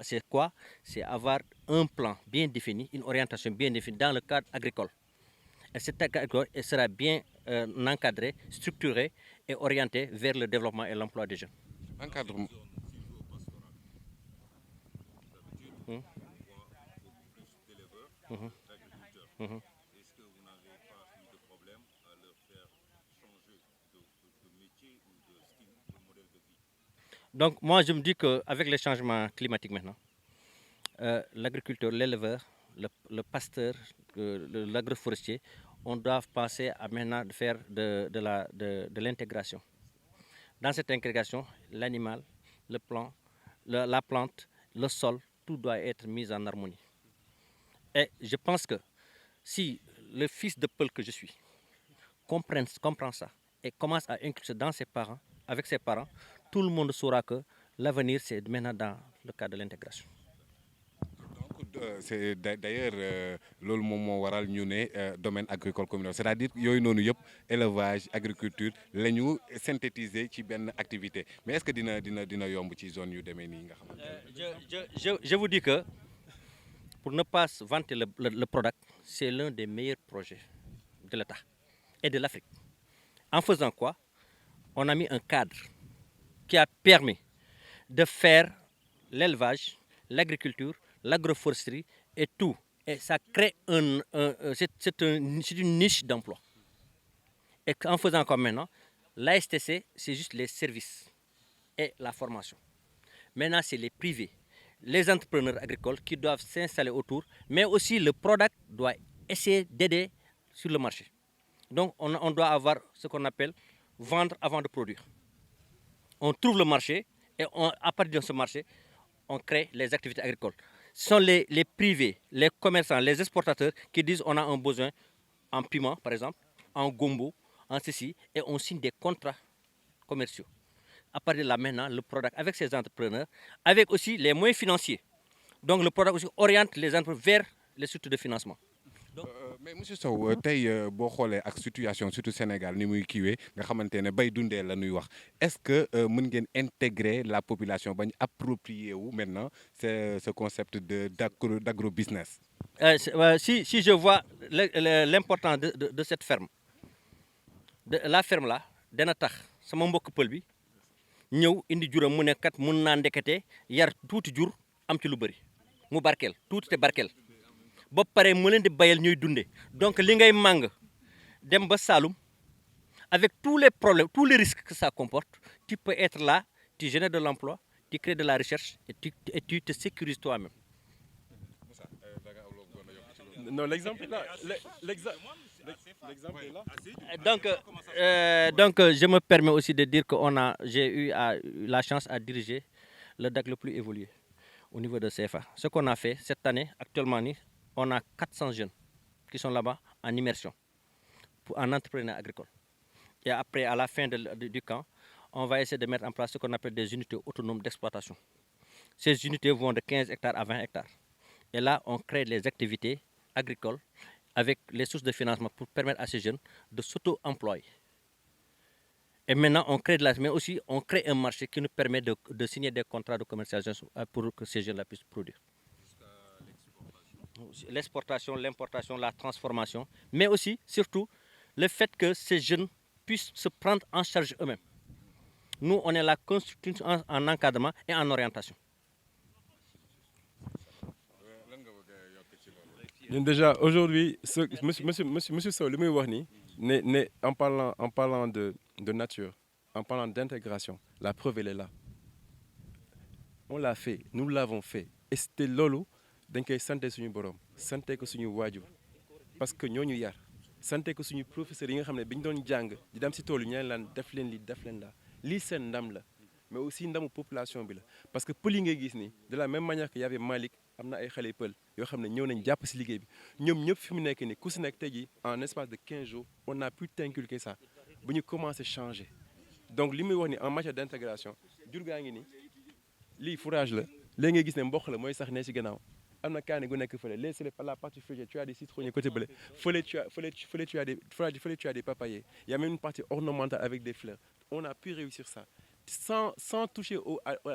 Speaker 6: C'est quoi? C'est avoir un plan bien défini, une orientation bien définie dans le cadre agricole. Et cet cadre agricole sera bien encadré, structuré et orienté vers le développement et l'emploi des jeunes.
Speaker 2: Encadrement.
Speaker 1: Est-ce que vous n'avez pas eu de problème à leur faire changer de métier ou de style, de modèle de vie?
Speaker 6: Donc moi je me dis qu'avec les changements climatiques maintenant, l'agriculteur, l'éleveur, le pasteur, l'agroforestier, on doit penser à maintenant faire de l'intégration. Dans cette intégration, l'animal, le plant, la plante, le sol, tout doit être mis en harmonie. Et je pense que si le fils de Peul que je suis comprend ça et commence à inclure dans ses parents, avec ses parents, tout le monde saura que l'avenir c'est maintenant dans le cadre de l'intégration.
Speaker 2: C'est d'ailleurs loolu moom moo waral ñu ne domaine agricole communautaire c'est-à-dire yooyu noonu yëpp élevage agriculture la ñu synthétiser ci benn activité mais est-ce que dina yomb ci zone yu demee nii nga xamante
Speaker 6: je vous dis que pour ne pas vanter le product, c'est l'un des meilleurs projets de l'État et de l'Afrique. En faisant quoi? On a mis un cadre qui a permis de faire l'élevage, l'agriculture, l'agroforesterie et tout. Et ça crée c'est une niche d'emploi. Et en faisant comme maintenant, l'ASTC, c'est juste les services et la formation. Maintenant, c'est les privés, les entrepreneurs agricoles qui doivent s'installer autour, mais aussi le product doit essayer d'aider sur le marché. Donc, on doit avoir ce qu'on appelle vendre avant de produire. On trouve le marché et à partir de ce marché, on crée les activités agricoles. Ce sont les privés, les commerçants, les exportateurs qui disent on a un besoin en piment, par exemple, en gombo, en ceci, et on signe des contrats commerciaux. À partir de là, maintenant, le product avec ces entrepreneurs, avec aussi les moyens financiers. Donc, le product aussi oriente les entreprises vers les structures de financement.
Speaker 2: mais monsieur Sow tey boo xoolee ak situation surtout Sénégal ni muy kiiwee nga xamante ne bay dundee la ñuy wax est-ce que mën ngeen intégrer la population bañ approprier wu maintenant ce concept d'agrobusiness?
Speaker 6: Si je vois l'importance de cette ferme la ferme là dana tax sama mbokk pël bi ñëw indi juram mu ne kat mun naa ndekete yar tuuti jur am ci lu bëri mu barkeel tuuti te barkeel. ba pare mu leen di bayal ñuy dunde donc li ngay màng dem ba Saloum avec tous les problèmes tous les risques que ça comporte tu peux être là tu génères de l'emploi tu crées de la recherche et tu te sécurises toi-même.
Speaker 4: Non, l'exemple est là. L'exemple est
Speaker 6: là. Donc je me permets aussi de dire que j'ai eu la chance à diriger le DAC le plus évolué au niveau de CFA. Ce qu'on a fait cette année actuellement on a 400 jeunes qui sont là-bas en immersion en entrepreneuriat agricole. Et après, à la fin du camp, on va essayer de mettre en place ce qu'on appelle des unités autonomes d'exploitation. Ces unités vont de 15 hectares à 20 hectares. Et là, on crée les activités agricoles avec les sources de financement pour permettre à ces jeunes de s'auto-employer. Et maintenant, mais aussi on crée un marché qui nous permet de signer des contrats de commercialisation pour que ces jeunes-là puissent produire. L'exportation, l'importation, la transformation, mais aussi, surtout, le fait que ces jeunes puissent se prendre en charge eux-mêmes. Nous, on est là construction en encadrement et en orientation.
Speaker 4: Déjà, aujourd'hui, monsieur Sow, li muy wax ni en parlant de nature, en parlant d'intégration, la preuve, elle est là. On l'a fait, nous l'avons fait. Et c'était loolu dañ koy sante suñu borom sante ko suñu waajur parce que ñooñu yar sante ko suñu professeurs yi nga xam ne bi ñu doon jàng di dem si tool yi ñu leen def leen li def leen la lii seen ndam la mais aussi ndamu population bi la parce que pël yi ngay gis nii de la même manière que y avait Malick am na ay xale pël yoo xam ne ñëw nañ jàpp si liggéey bi ñoom ñëpp fi mu nekk nii ku si nekk tey jii en espace de 15 jours on a pu t'inculquer ça bu ñu commencé changer donc li muy wax ni en matière d'intégration jur gaa ngi nii lii fourrage la léegi ngay gis ne mboq la mooy sax ne si gannaaw am na kaani gu nekk fële léegi c'est la partie fruitière tu as des citronniers côté bële fële tu as des papayers il y a même une partie ornementale avec des fleurs on a pu réussir ça sans toucher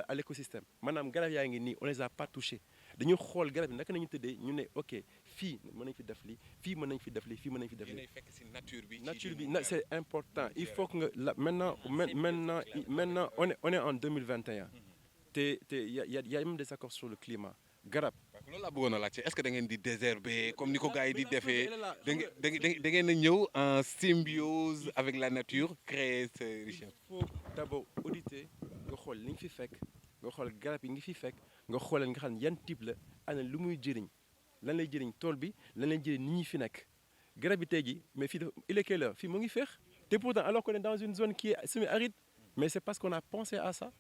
Speaker 4: à l'écosystème maanaam garab yaa ngi nii on les a pas touchés dañu xool garab yi naka nañu tëddee ñu ne ok fii mën nañ fi def lii fii mën nañ fi def lii fii mën nañ fi def lii nature bi c'est important il faut que nga maintenant on est en 2021 te y a même des accords sur le climat garab.
Speaker 2: loolu laa bëggoon a laajte est-ce que da ngeen di désherber comme ni ko gars yi di defee da ngeen a ñëw en symbiose avec la nature créer ces richesses.
Speaker 4: il faut d'abord auditer nga xool li nga fi fekk nga xool garab yi nga fi fekk nga xoolal nga xam yan type la ana lu muy jëriñ lan lay jëriñ tool bi lan lay jëriñ nit ñi fi nekk garab yi tey jii mais fii dafa il est quelle heure fii mu ngi féex te pourtant alors qu'on est dans une zone qui est semi-aride mais c'est parce qu'on a pensé à ça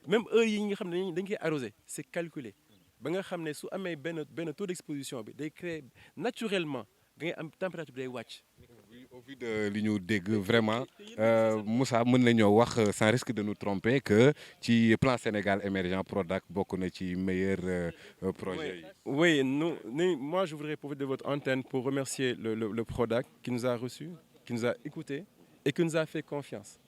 Speaker 4: même heure yi nga xam ne dañ koy arroser c'est calculé. ba nga xam ne su amee benn taux d'exposition bi day créer naturellement da ngay am température bi day wàcc.
Speaker 2: au vu de li ñu dégg vraiment Moussa mën nañoo wax sans risque de nous tromper que ci plan Sénégal émergent Prodac bokk na ci meilleur projet yi.
Speaker 4: oui moi je voudrais profiter de votre antenne pour remercier le Prodac qui nous a reçus, qui nous a écoutés et qui nous a fait confiance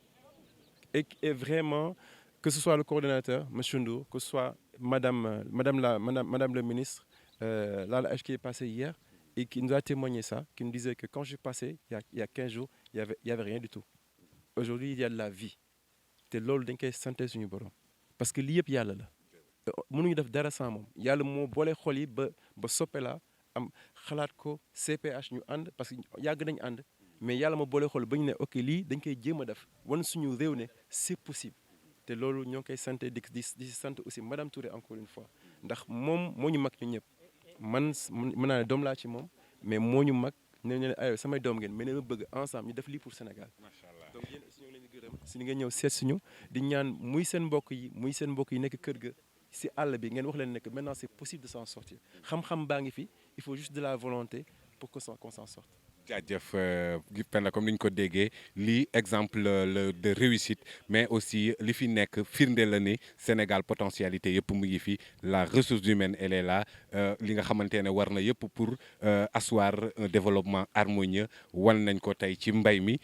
Speaker 4: et vraiment que ce soit le coordonnateur monsieur Ndour, que ce soit Madame le ministre, la qui est passée hier et qui nous a témoigné ça, qui nous disait que quand je suis passé, il y a 15 jours, il y avait rien du tout. Aujourd'hui, il y a de la vie. te loolu dañ koy santé suñu borom parce que lii yëpp yàlla la mënuñu def dara sans moom yàlla moo boole xol yi ba soppe la am xalaat ko CPH ñu ànd parce que yàgg nañ ànd mais yàlla moo boole xol ba ñu ne ok lii dañ koy jéem a def wan suñu réew ne c'est possible. te loolu ñoo ngi koy sant di sant aussi madame Touré encore une fois ndax moom moo ñu mag ñu ñëpp mën naa ne doom laa ci moom mais moo ñu mag ne ne aywa samay doom ngeen mais ne ma bëgg ensemble ñu def lii pour Sénégal. Macha Allah. Donc yéen aussi ñoo ngi leen di gërëm si ni nga ñëw seet suñu di ñaan muy seen mbokk yi nekk kër ga si àll bi ngeen wax leen ne que maintenant c'est possible de s'en sortir xam-xam baa ngi fi il faut juste de la volonté pour qu'on s'en sorte.
Speaker 2: jaajëf Penda comme ni ñu ko déggee lii exemple de réussite mais aussi li fi nekk firnde la ni Sénégal potentialité yëpp mu ngi fi la ressource humaine elle est là li nga xamante ne war na yëpp pour asseoir un développement harmonieux wan nañ ko tey ci mbay mi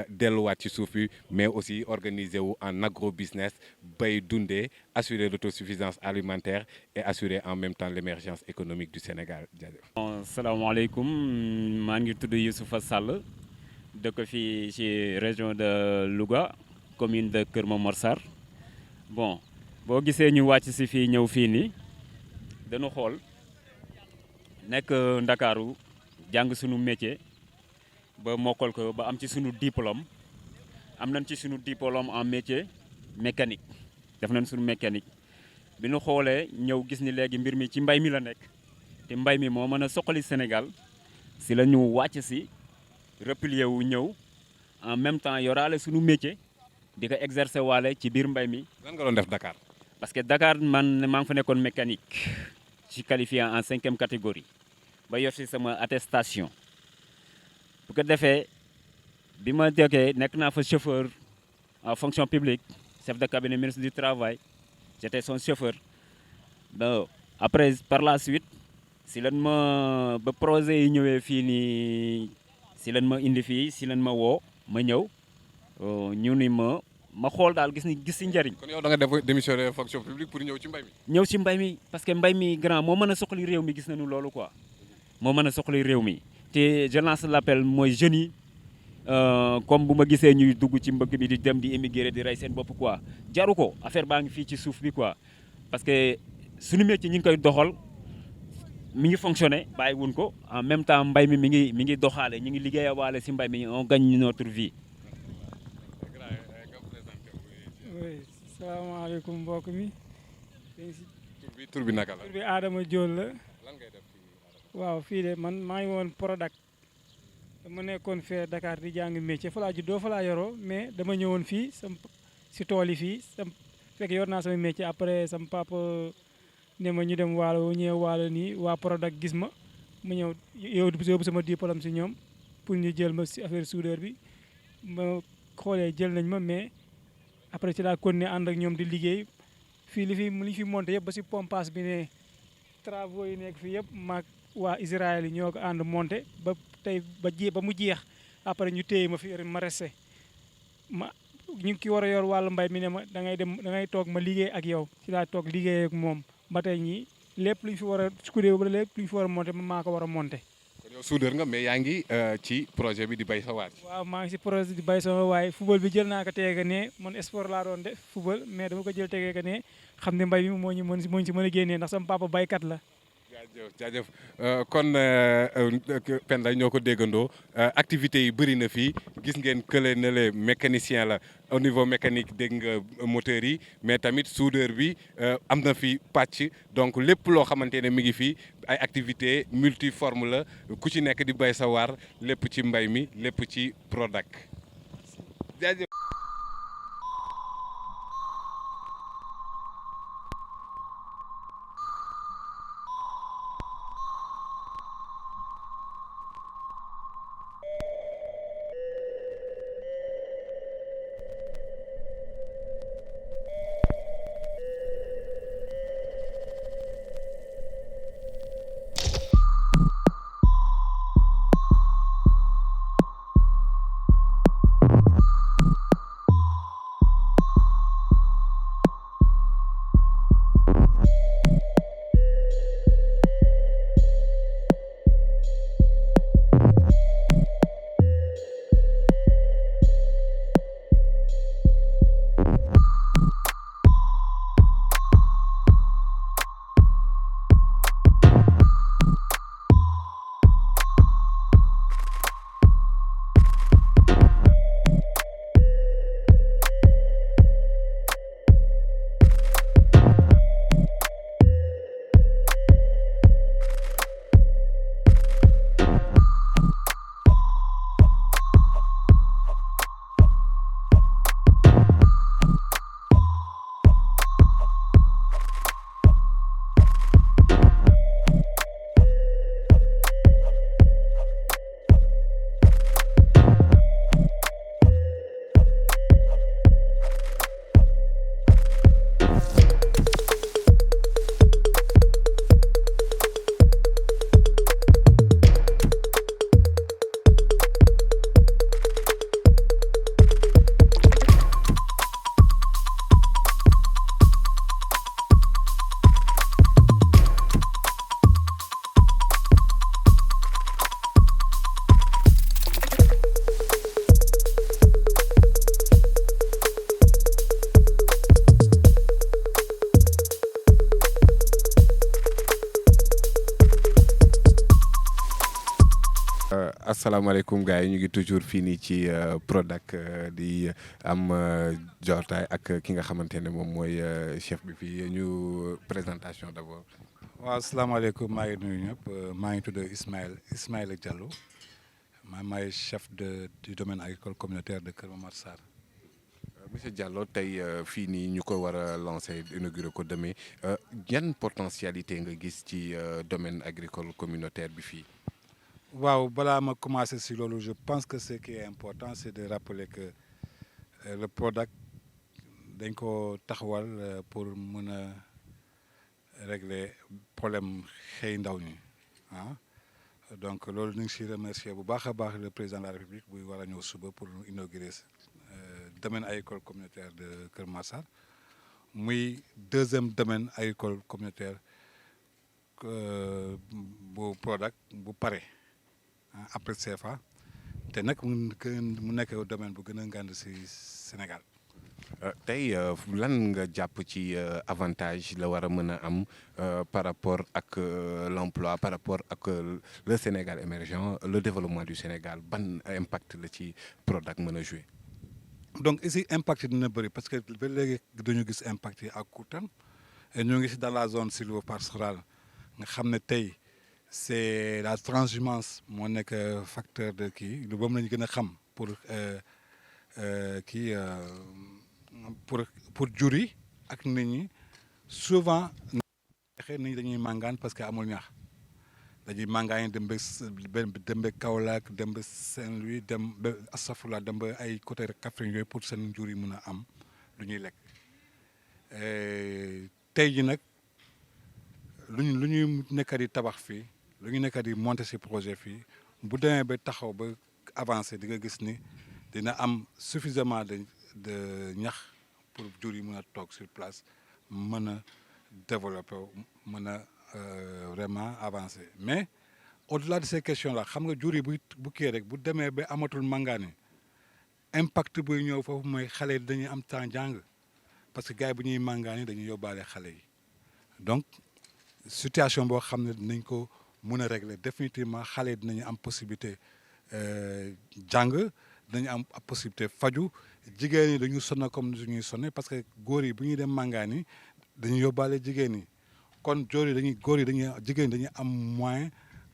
Speaker 2: delluwaat ci suuf bi mais aussi organiser wu en agro-business bay dundee assurer l'autosuffisance alimentaire et assurer en même temps l'émergence économique du Sénégal jaajëf.
Speaker 7: Asalaamaaleykum maa ngi tudd Youssoufa Sall dëkk fii ci région de Louga commune de Kër Momar Sarr bon boo gisee ñu wàcc si fii ñëw fii nii dañu xool nekk Ndakaaru jàng sunu métier ba mokkal ko ba am ci sunu diplôme am nañ ci sunu diplôme en métier mécanique def nañ sunu mécanique bi ñu xoolee ñëw gis ni léegi mbir mi ci mbay mi la nekk te mbay mi moo mën a soqali Sénégal si la ñu wàcc si replier wu ñëw en même temps yoraale suñu métier di ko exercer waale ci biir mbay mi.
Speaker 2: lan nga doon def Dakar.
Speaker 7: parce que Dakar man maa ngi fa nekkoon mécanique je suis qualifié en 5e catégorie ba yor si sama attestation bu ko defee bi ma jógee nekk naa fa chauffeur en fonction publique chef de cabinet ministre du travail j'étais son chauffeur donc après par la suite. si leen ma ba projet yi ñëwee fii nii si leen ma indi fii si leen ma woo ma ñëw ñu ni ma xool daal gis si njëriñ.
Speaker 2: kon yow da nga def démissionné fonction publique pour ñëw ci mbay mi.
Speaker 7: ñëw ci mbay mi parce que mbay mi grand moo mën a soxali réew mi gis nañu loolu quoi moo mën a soxali réew mi te je lance l'appel mooy jeunes yi comme bu ma gisee ñuy dugg ci mbëkk bi di dem di émigré di rey seen bopp quoi jaru ko affaire baa ngi fii ci suuf bi quoi parce que suñu métier ñi ngi koy doxal mi ngi fonctionné bàyyiwuñ ko en même temps mbay mi mi ngi doxaale ñu ngi liggéeyawaale si mbay mi on gagne notre vie.
Speaker 8: oui salaamaaleykum mbokk mi.
Speaker 2: tur bi naka la.
Speaker 8: tur bi Adama Diol la. waaw fii de man maa ngi woon Prodac dama nekkoon fee Dakar di jàng métier fa laa juddoo fa laa yoroo mais dama ñëwoon fii si tool yi fii fekk yor naa sama métier après sama papa ne ma ñu dem waalo ñëw waalo nii waa Prodac gis ma ñëw yóbbu sama diplôme si ñoom pour ñu jël ma si affaire soudeur bi ma xoolee jël nañ ma mais après ci laa continuer ànd ak ñoom di liggéey fii li fi monté yëpp ba si pompage bi ne travaux yi nekk fii yëpp maag waa Israël yi ñoo ko ànd monté ba tey ba mu jeex après ñu téye ma fi ma resté ñu ki war a yor wàllu mbay mi ne ma da ngay toog ma liggéey ak yow ci laa toog liggéey ak moom ba tey ñii lépp lu ñu fi war a sukkandiku ba lépp lu ñu fi war a monté man maa ko war a monté.
Speaker 2: kon yow soudeur nga mais yaa ngi ci projet bi di bay sa waar.
Speaker 8: waaw maa ngi si projet di bay sama waay football bi jël naa ko tege ne man sport laa doon def football mais dama ko jël tege ne xam ne mbay mi moo ñu si mën a génnee ndax sama papa baykat la.
Speaker 2: jaajëf kon Penda ñoo ko déggandoo activités yi bëri na fii gis ngeen kële ne le mécanicien la au niveau mécanique dégg nga moteur yi mais tamit soudeur bi am na fi pàcc donc lépp loo xamante ne mi ngi fii ay activités multiforme la ku ci nekk di bay sa waar lépp ci mbay mi lépp ci Prodac jaajëf. asalaamaaleykum gars yi ñu ngi toujours fii nii ci Prodac di am jotaay ak ki nga xamante ne moom mooy chef bi fii ñu présentation d'abord.
Speaker 9: waaw asalaamaaleykum maa ngi nuyu ñëpp maa ngi tudd Ismaïla Diallo maay chef du domaine agricole communautaire de Kër Momar Sarr.
Speaker 2: monsieur Diallo tey fii nii ñu ko war a lancer inauguré ko demee yan potentialité nga gis ci domaine agricole communautaire bi fii.
Speaker 9: waaw balaa ma commencer si loolu je pense que ce qui est important c'est de rappeler que le Prodac dañ ko taxawal pour mën a régler problème xëy ndaw ñi ah donc loolu ñu ngi si remercier bu baax a baax le président de la République buy war a ñëw suba pour inaugurer domaine agricole communautaire de Kër Massar muy deuxième domaine agricole communautaire bu Prodac bu pare après CFA te nag mu nekk domaine bu gën a ngand si Sénégal.
Speaker 2: tey lan nga jàpp ci avantage la war a mën a am par rapport ak l'emploi par rapport ak le Sénégal émergent le développement du Sénégal ban impact la ci Prodac mën a jouer.
Speaker 9: donc ici impact dina bëri parce que ba léegi dañu gis impact yi à court terme et ñoo ngi si dans la zone sylvopastorale nga xam ne tey c'est la transhumance moo nekk facteur de kii lu boobu lañu gën a xam pour jur yi ak nit ñi souvent nit ñi dañuy màngaan parce que amul ñax dañuy màngaan dem ba Kaolack dem ba Saint-Louis dem ba Astafurlah dem ba ay côté Kaffrine yooyu pour seen jur yi mun a am lu ñuy lekk tey ji nag lu ñuy nekk di tabax fii lu ñu nekk di monter ci projet fii bu demee ba taxaw ba avancé di nga gis ni dina am suffisamment de ñax pour jur yi mën a toog sur place mën a développer mën a vraiment avancer mais au-delà de ces questions là xam nga jur yi bu kii rek bu demee ba amatul màngaane impact buy ñëw foofu mooy xale yi dañuy am temps jàng parce que gars yi bu ñuy màngaane dañuy yóbbaale xale yi donc situation boo xam ne dinañ ko mën a régler définitivement xale yi dinañu am possibilité jàng dinañu am possibilité faju jigéen ñi dañu sonn comme ni ñuy sonné parce que góor yi bu ñuy dem màngaani dañuy yóbbaale jigéen ñi kon jigéen dañuy am moyen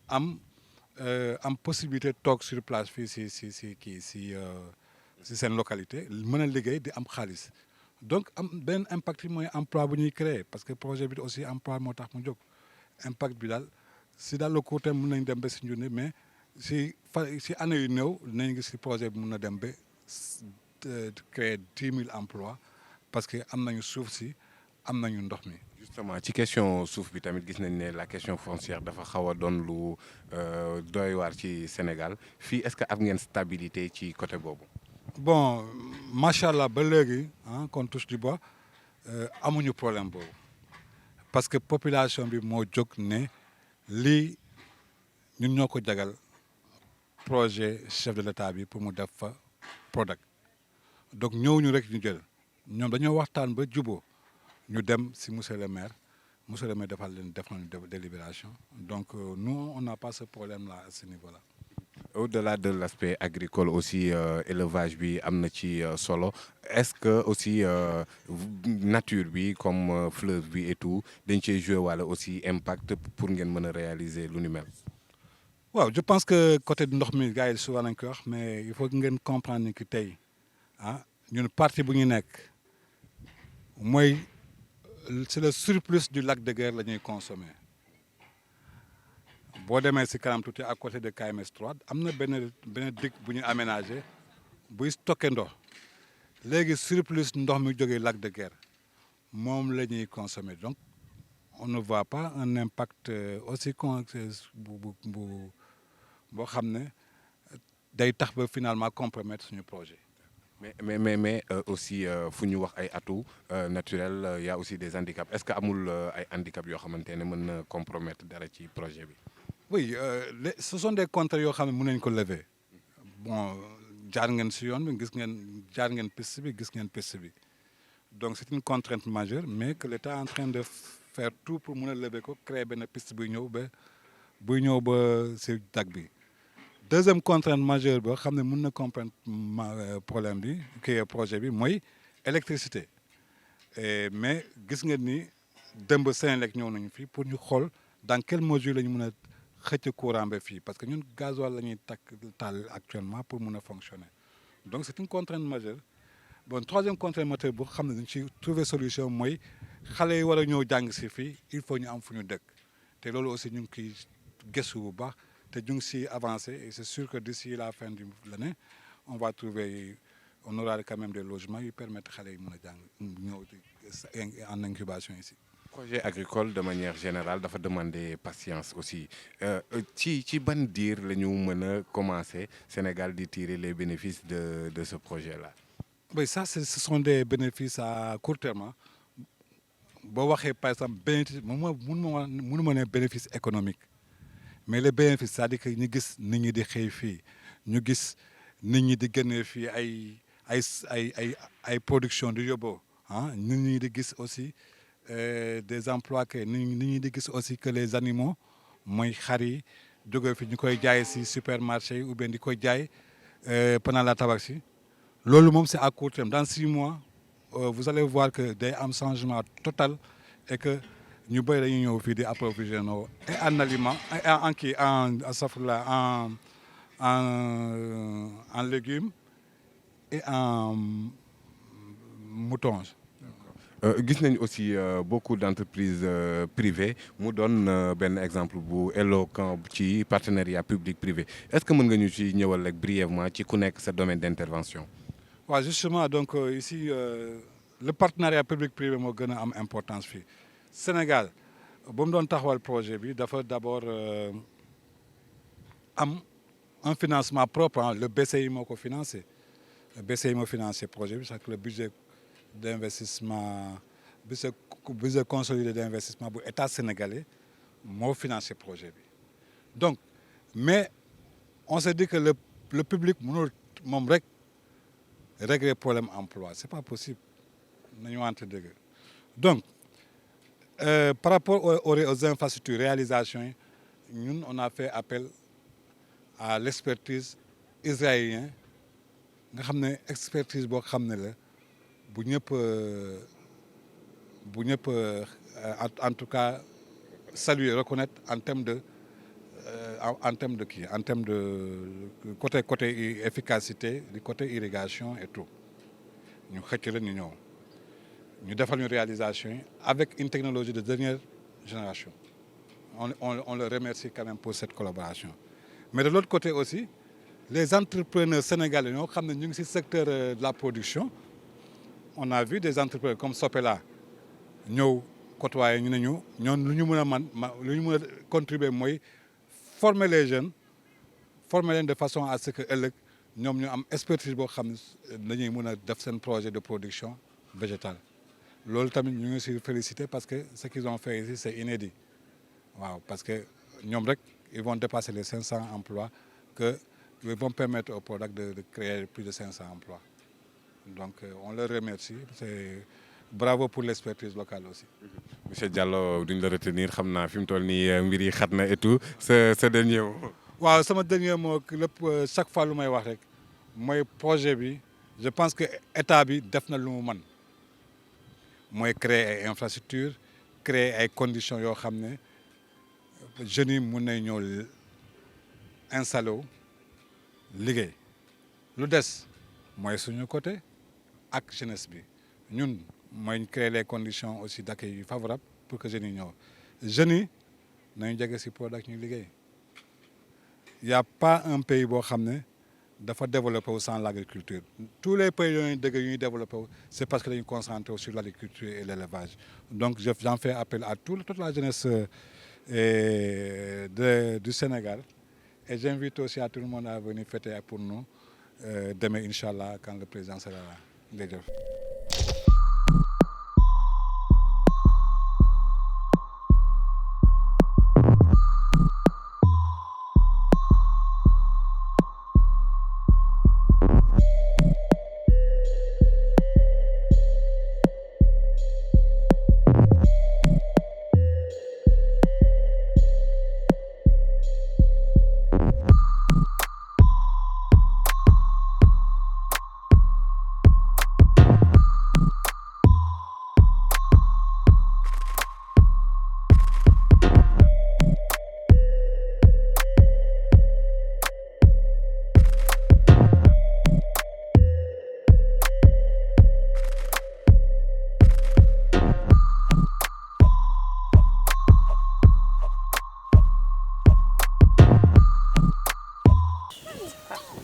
Speaker 9: am possibilité toog sur place fii si seen localité mën a liggéey di am xaalis donc am benn impact yi mooy emploi bu ñuy créer parce que projet bi aussi emploi moo tax mu jóg impact bi daal si daal le court terme mën nañ dem ba si njunne mais si année yu néew dinañ gis si projet bi mën na dem ba créer 10 000 emplois parce que am nañu suuf si am nañu ndox mi.
Speaker 2: justement ci question suuf bi tamit gis nañ ne la question foncière dafa xaw a doon lu doy waar ci Sénégal fii est-ce que am ngeen stabilité ci côté boobu.
Speaker 9: bon macha allah ba léegi qu'on touche du bois amuñu problème boobu parce que population bi moo jóg ne lii ñun ñoo ko jagal projet chef de l'État bi pour mu def fa Prodac donc ñëwuñu rek ñu jël ñoom dañoo waxtaan ba juboo ñu dem si monsieur le maire defal leen délibération donc nous on n'a pas ce problème là à ce niveau là.
Speaker 2: Au-delà de l'aspect agricole aussi élevage bi am na ci solo est-ce que aussi nature bi comme fleuve bi et tout dañ cee jouer wala aussi impact pour ngeen mën a réaliser lu ni mel.
Speaker 9: waaw je pense que côté ndox mi gars yi souvent nañ koy wax mais il faut que ngeen comprendre ni que tey ñun partie bu ñu nekk mooy c'est le surplus du lac de Guiers la ñuy consommer. boo demee si kanam tuuti à côté de KMS 3 am na benn digue bu ñu aménagé buy stocké ndox léegi surplus ndox mi jógee lac de Guiers moom la ñuy consommer donc on ne voit pas un impact aussi boo xam ne day tax ba finalement compromettre suñu projet.
Speaker 2: mais aussi fu ñu wax ay atouts naturels y a aussi des handicaps est-ce que amul ay handicaps yoo xamante ne mën na compromettre dara ci projet bi.
Speaker 9: oui ce sont des contraintes yoo xam ne mën nañu ko lever bon jaar ngeen si yoon bi jaar ngeen piste bi gis ngeen piste bi donc c'est une contrainte majeure mais que l'État est en train de faire tout pour mën a lever ko créer benn piste buy ñëw ba si dag bi. deuxième contrainte majeure boo xam ne mën na comprendre problème bi kii projet bi mooy électricité mais gis ngeen ni démb Senelec ñëw nañu fii pour ñu xool dans quelle mesure la ñu mën a xëcc courant ba fii parce que ñun gasoil la ñuy taal actuellement pour mën a fonctionner donc c'est une contrainte majeure bon troisième contrainte majeure boo xam ne dañ ci trouver solution mooy xale yi war a ñëw jàng si fii il faut ñu am fu ñu dëkk te loolu aussi ñu ngi koy gëstu bu baax te ñu ngi si avancé et c'est sûr que d'ici la fin de l'année on va trouver on aura quand même des logements yu permettre xale yi mën a jàng ñëw en incubation ici.
Speaker 2: projet agricole de manière générale dafa demander patience aussi ci ban diir la ñu mën a commencer Sénégal di tirer les bénéfices de ce projet-là.
Speaker 9: oui ça ce sont des bénéfices à court terme boo waxee par exemple bénéfice mënuma ne bénéfice économique mais les bénéfices c'est-à-dire que ñu gis nit ñi di xëy fii ñu gis nit ñi di génnee fii ay production du yóbboo nit ñi di gis aussi des emplois que nit ñi di gis aussi que les animaux mooy xar yi jóge fi ñu koy jaay si supermarché yi ou bien di koy jaay pendant la tabaski loolu moom c'est à court terme dans 6 mois vous allez voir que day am changement total et que ñu bëri dañuy ñëw fii di approvisionner et en aliment en kii en safrula en légumes et en moutons.
Speaker 2: gis nañ aussi beaucoup d'entreprises privées mu doon benn exemple bu éloquent ci partenariat public privé est-ce que mën nga ñu ci ñëwal rek brièvement ci ku nekk sa domaine d'intervention.
Speaker 9: waaw justement donc ici le partenariat public privé moo gën a am importance fii Sénégal ba mu doon taxawal projet bi dafa d'abord am un financement propre le BCI moo ko financé le BCI moo financé projet bi c'est que le budget d'investissement budget consolidé d'investissement bu état sénégalais moo financé projet bi donc mais on s'est dit que le public mënul moom rek régler problème emploi c'est pas possible nañu wante dëgg donc par rapport aux infrastructures réalisation yi ñun on a fait appel à l'expertise israélienne nga xam ne expertise boo xam ne la bu ñëpp en tout cas saluer reconnaître en termes de côté efficacité du côté irrigation et tout ñu xëcc la ñu ñëw ñu defal ñu réalisation yi avec une technologie de dernière génération on le remercie quand même pour cette collaboration mais de l'autre côté aussi les entrepreneurs sénégalais ñoo xam ne ñu ngi ci secteur de la production on a vu des entrepreneurs comme Sopela ñëw côtoyer ñu ne ñu ñoon lu ñu mën a lu ñu mën a contribuer mooy former les jeunes former leen de façon à ce que ëllëg ñoom ñu am expertise boo xam ne dañuy mën a def seen projet de production végétale loolu tamit ñu ngi si féliciter parce que ce qu'ils ont fait ici c'est inédit waaw parce que ñoom rek ils vont dépasser les 500 emplois que ils vont permettre au Prodac de créer plus de 500 emplois donc on leur remercie c'est bravo pour l'expertise locale aussi.
Speaker 2: Monsieur Diallo duñ la retenir xam naa fi mu toll nii mbir yi xat na et tout sa dernier mot.
Speaker 9: waaw sama dernier mot lépp chaque fois lu may wax rek mooy projet bi je pense que état bi def na lu mu mën mooy créer ay infrastructures créer ay conditions yoo xam ne jeunes yi mun nañ ñëw installé wu liggéey lu des mooy suñu côté ak jeunesse bi ñun mooy créer les conditions aussi d'accueil favorables pour que jeunes yi ñëw jeunes yi nañu jege si Prodac ñu liggéey y a pas un pays boo xam ne dafa développé wu sans l'agriculture tous les pays yooyu dëgg yu ñuy développé wu c'est parce que dañu concentré wu sur l'agriculture et l'élevage donc j'en fais appel à toute la jeunesse du Sénégal et j'invite aussi à tout le monde à venir fêter pour nous demain inchallah quand le président sera là jërëjëf.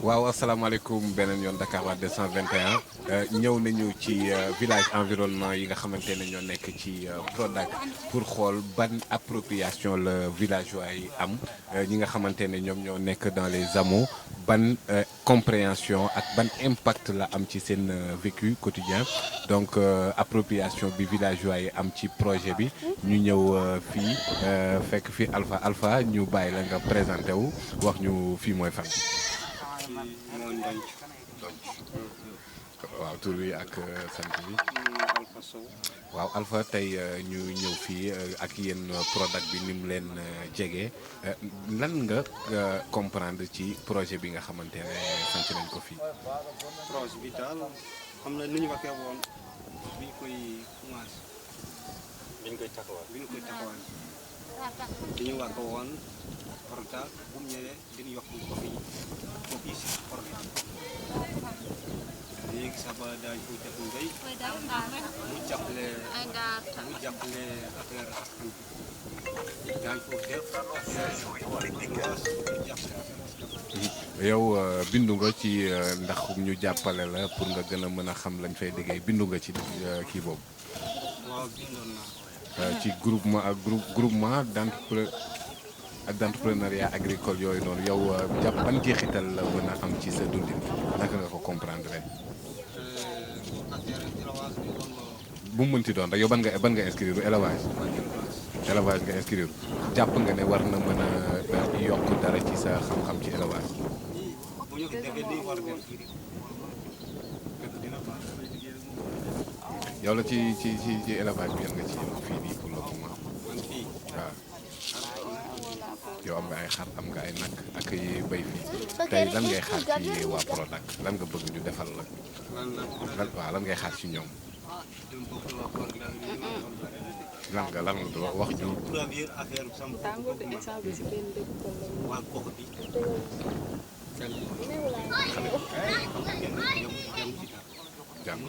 Speaker 2: waaw asalaamaaleykum beneen yoon Dakar waa 221 ñëw nañu ci village environnement yi nga xamante ne ñoo nekk ci Prodac pour xool ban appropriation la villageois yi am ñi nga xamante ne ñoom ñoo nekk dans les hameaux ban compréhension ak ban impact la am ci seen vécu quotidien donc appropriation bi villageois yi am ci projet bi ñu ñëw fii fekk fi Alpha ñu bàyyi la nga présenté wu wax ñu fii mooy fan. waaw tur bi ak sant bi.
Speaker 10: Alpha Sow.
Speaker 2: waaw Alpha tey ñu ñëw fii ak yéen Prodac bi ni mu leen jege lan nga comprendre ci projet bi nga xamante ne sant nañ ko fii.
Speaker 10: projet bi daal xam na ni ñu waxee woon bi ñu koy commencé. bi ñu koy taxawal dañu wax woon Prodac bu mu ñëwee dina yokk ko fii foofu yi si Prodac léegi sax ba daañu ko def mbéy mu jàppale affaire askan bi daañu ko def
Speaker 2: yow bindu nga ci ndax ñu jàppale la pour nga gën a mën a xam lañ fay liggéey bindu nga ci kii boobu.
Speaker 10: waaw bindoon naa.
Speaker 2: ci groupement ak groupement d'entrepreneuriat agricole yooyu noonu yow jàpp ban jeexital la mën a am ci sa dundin naka nga ko comprendre. bu mu mënti doon rek yow ban nga inscrire élevage nga inscrire jàpp nga ne war na mën a yokk dara ci sa xam-xam ci élevage. yow la ci élevage bi yan nga ci yëngu fii nii pour le moment. waaw yow am nga ay xar am nga ay nag ak ay béy fii tey lan ngay xaar ci waa Prodac lan nga bëgg ñu defal la. waaw lan ngay xaar ci ñoom. lan nga wax ñu.
Speaker 10: première affaire sama waa gox bi
Speaker 2: jàmm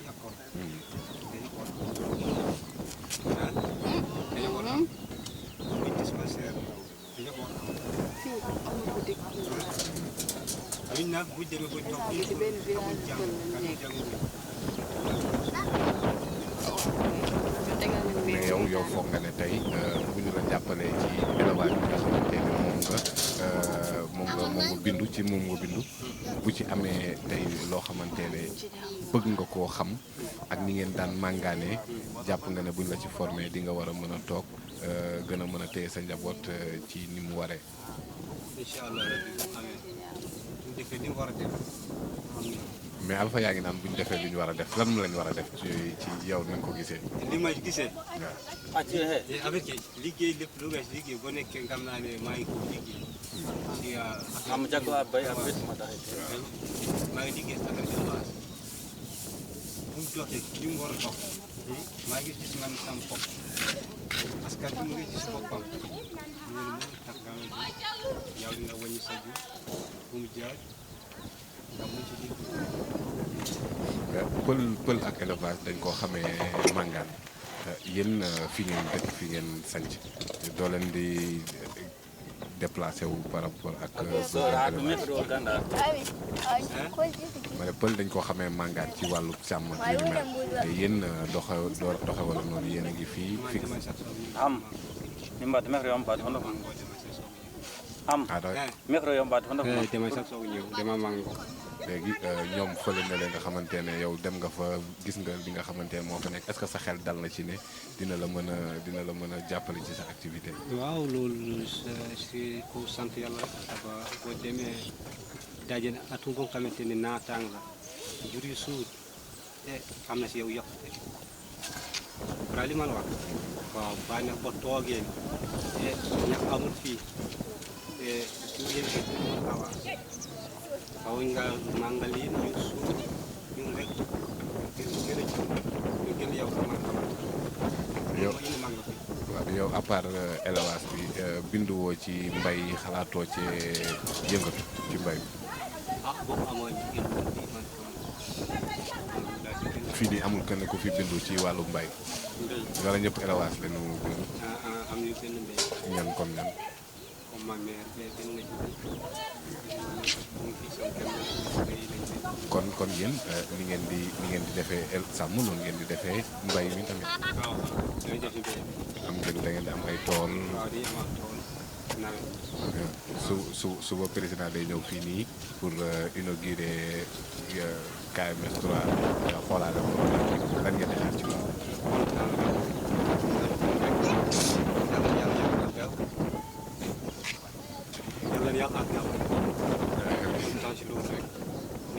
Speaker 2: mais yow foog nga ne tey bu ñu la jàppalee ci élevage bi nga xamante ne moom nga bindu bu ci amee tey loo xamante ne bëgg nga koo xam ak ni ngeen daan màngaane jàpp nga ne buñ la ci formé di nga war a mën a toog gën a mën a téye sa njaboot ci ni mu waree.
Speaker 10: incha allah defee ni mu war a def.
Speaker 2: mais Alpha yaa ngi naan bu ñu defee li ñu war a def lan lañ war a def ci yow na nga ko gisee.
Speaker 10: li may gisee. avec liggéey lépp lu nga liggéey boo nekkee nga xam naa ne maa ngi ko liggéey. maa ngi liggéey sa affaire élevage bu mu doxee li mu war a dox maa ngi gis man sama bopp parce que mu ngi gis boppam loolu moo tax nga yow nga wàññi sa jiw bu mu jaar nga mun ci
Speaker 2: pël ak élevage dañ koo xamee màngaan yéen fi ngeen dëkk fi ngeen sanc doo leen di déplacé wu par rapport ak ma ne pël dañ koo xamee màngaan ci wàllu sàmm ak yu ni mel te yéen doxe wala noonu yéen a ngi fii léegi ñoom fële na leen nga xamante ne yow dem nga fa gis nga li nga xamante ne moo fa nekk est-ce que sa xel dal na ci ne dina la mën a jàppale ci sa activité.
Speaker 10: waaw loolu si ko sant yàlla rek dafa boo demee daje na atum boo xamante ne naataang la jur yu suur am na si yow yokkute li ma la wax waaw baa ne ba toogee ñax amul fii su yéen avance waaw nga màngal yi ñu suur ñun rek gën a ci ñu gën a yow xamal
Speaker 2: yow à part élevage bi binduwoo ci mbay xalaatoo ci yëngatu ci mbay bi.
Speaker 10: boobu amoo jigéen man
Speaker 2: fii nii amul kenn ku fi bindu ci wàllu mbay. wala ñëpp élevage la ñu bindu.
Speaker 10: am nañu benn mbay.
Speaker 2: ñan comme ñan.
Speaker 10: comme ma mère benn la
Speaker 2: kon yéen ni ngeen di defee sàmm noonu ngeen di defee mbay mi tamit. am ngeen da ngeen di am ay tool. suba président day ñëw fii nii pour inaugurer KMS 3 xoolaale ko lan ngeen di xaar ci moom.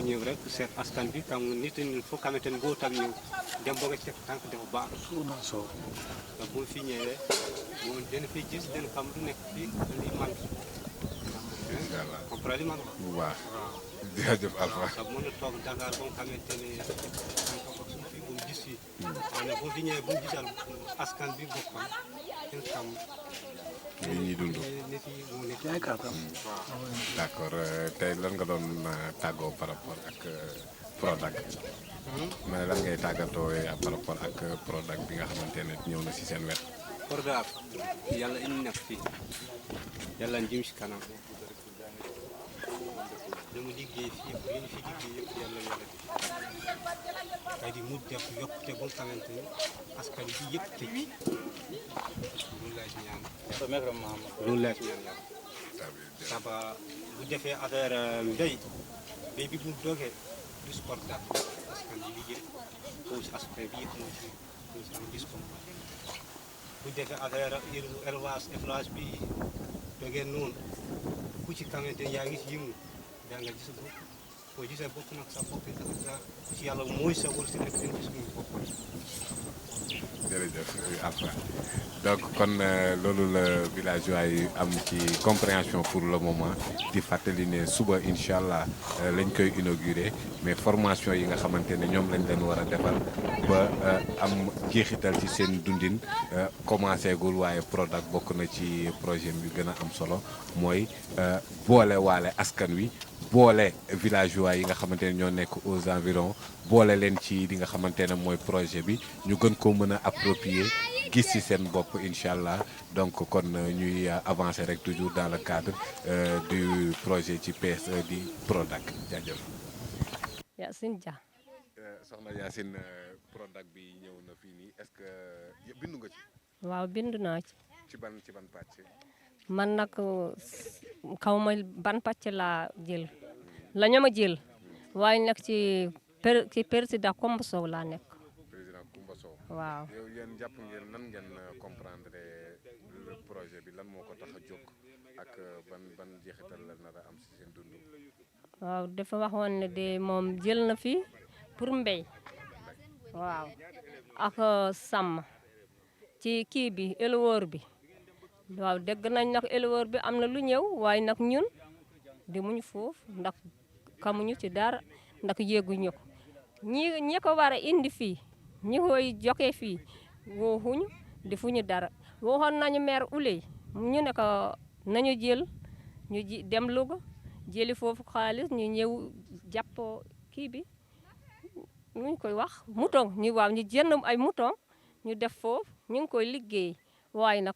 Speaker 10: ñëw rek seet askan bi xam nga nit ñi foo xamante ne boo tam ñëw dem ba nga teg tànk dafa baax. ndax boo fi ñëwee boo dana fi gis dana xam du nekk fii li man.
Speaker 2: incha allah
Speaker 10: comprendre li man wax.
Speaker 2: bu baax jërëjëf Alpha.
Speaker 10: waaw sax mën na toog Dakar ba nga xamante ne fii bu mu gis fii. waaye boo fi ñëwee bu mu gisal askan bi bokkam dina xam.
Speaker 2: li ñuy dund.
Speaker 10: nit yi mu nekk.
Speaker 2: d'accord tey lan nga doon tàggoo par rapport ak Prodac. ma ne lan ngay tàggatoo par rapport ak Prodac bi nga xamante ne ñëw na si seen wet.
Speaker 10: Prodac yàlla indi na fii yàlla njëm si kanam li mu liggéey fii yëpp li ñu fi liggéey yëpp yàlla kay di mu def yokkute bu nga xamante ni askan bi yëpp tëj loolu laa si ñaan loolu laa si ñaan yàlla saba bu defee affaire mbéy bi bu dogee du sport daal askan bi liggéey foofu si askan bi yëpp moo si am discom bu defee affaire élevage bi dogee noonu ku ci xamante yaa ngi si yëngu yaa nga gis bopp boo gisee bopp nag sa bopp ku ci yàlla mooy sa wërsëg rek dañ gis muy bopp.
Speaker 2: jërëjëf Alpha donc kon loolu la villageois yi am ci compréhension pour le moment di fàttali ne suba incha allah lañ koy inauguré mais formation yi nga xamante ne ñoom lañ leen war a defal ba am jeexital ci seen dundin commencé gul waaye Prodac bokk na ci projet bi gën a am solo mooy boole waale askan wi boole villageois yi nga xamante ne ñoo nekk aux environs boole leen ci li nga xamante ne mooy projet bi ñu gën ko mën a approprier gis ci seen bopp incha allah donc kon ñuy avancer rek toujours dans le cadre du projet ci PSE di Prodac jaajëf.
Speaker 11: Yacine Dia.
Speaker 2: soxna Yacine Prodac bi ñëw na fii nii est-ce que bindu nga ci.
Speaker 11: waaw bindu naa ci.
Speaker 2: ci ban pàcc.
Speaker 11: man nag xaw ma ban pàcc laa jël la ñu ma jël waaye nag ci président Coumba Sow laa nekk.
Speaker 2: président Coumba Sow.
Speaker 11: waaw
Speaker 2: yow yéen jàpp ngeen nan ngeen comprendre le projet bi lan moo ko tax a jóg ak ban jeexital la nar a am si seen dund.
Speaker 11: waaw dafa waxoon ne de moom jël na fi pour mbéy waaw ak sàmm ci kii bi éleveur bi. waaw dégg nañ nag éleveur bi am na lu ñëw waaye nag ñun demuñu foofu ndax xamuñu ci dara ndax yéeguñu ko ñi ko war a indi fii ñi koy joxe fii waxuñu defuñu dara waxoon nañu maire Ouleye ñu ne ko nañu jël ñu dem Louga jëli foofu xaalis ñu ñëw jàppoo kii bi nuñ koy wax mouton ñu jënd ay mouton ñu def foofu ñu ngi koy liggéey waaye nag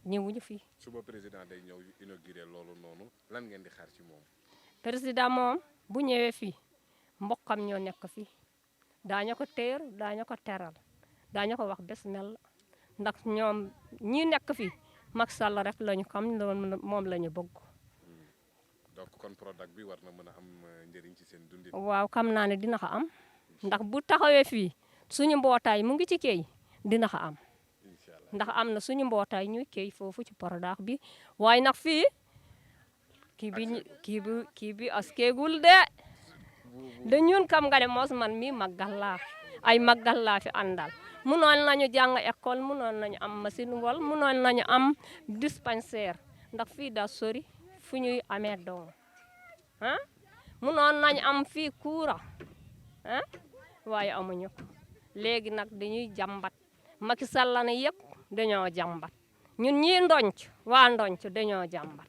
Speaker 11: ñëwuñu fii.
Speaker 2: suba président day ñëw inauguré loolu noonu lan ngeen di xaar ci moom.
Speaker 11: président moom bu ñëwee fii mbokkam ñoo nekk fii daañu ko teer daañu ko teral daañu ko wax bismillah ndax ñoom ñi nekk fii Macky Sall rek lañu xam moom la ñu bëgg.
Speaker 2: donc kon Prodac bi war na mën a am njëriñ ci seen dundin.
Speaker 11: waaw xam naa ne dina ko am ndax bu taxawee fii suñu mbootaay mu ngi ci kay dina ko am. ndax am na suñu mbootaay ñuy kay foofu ci Prodac bi waaye nag fii kii bi askeegul de ñun kam nga ne mos man mi màggal laa ay màggal laa fi àndal munoon nañu jàng école munoon nañu am machine wol munoon nañu am dispensaire ndax fii daa sori fu ñuy amee doom ah munoon nañu am fii courant ah waaye amuñu ko léegi nag dañuy jàmbat Macky Sall na yëpp dañoo jàmbat ñun ñii ndonc waa ndonc dañoo jàmbat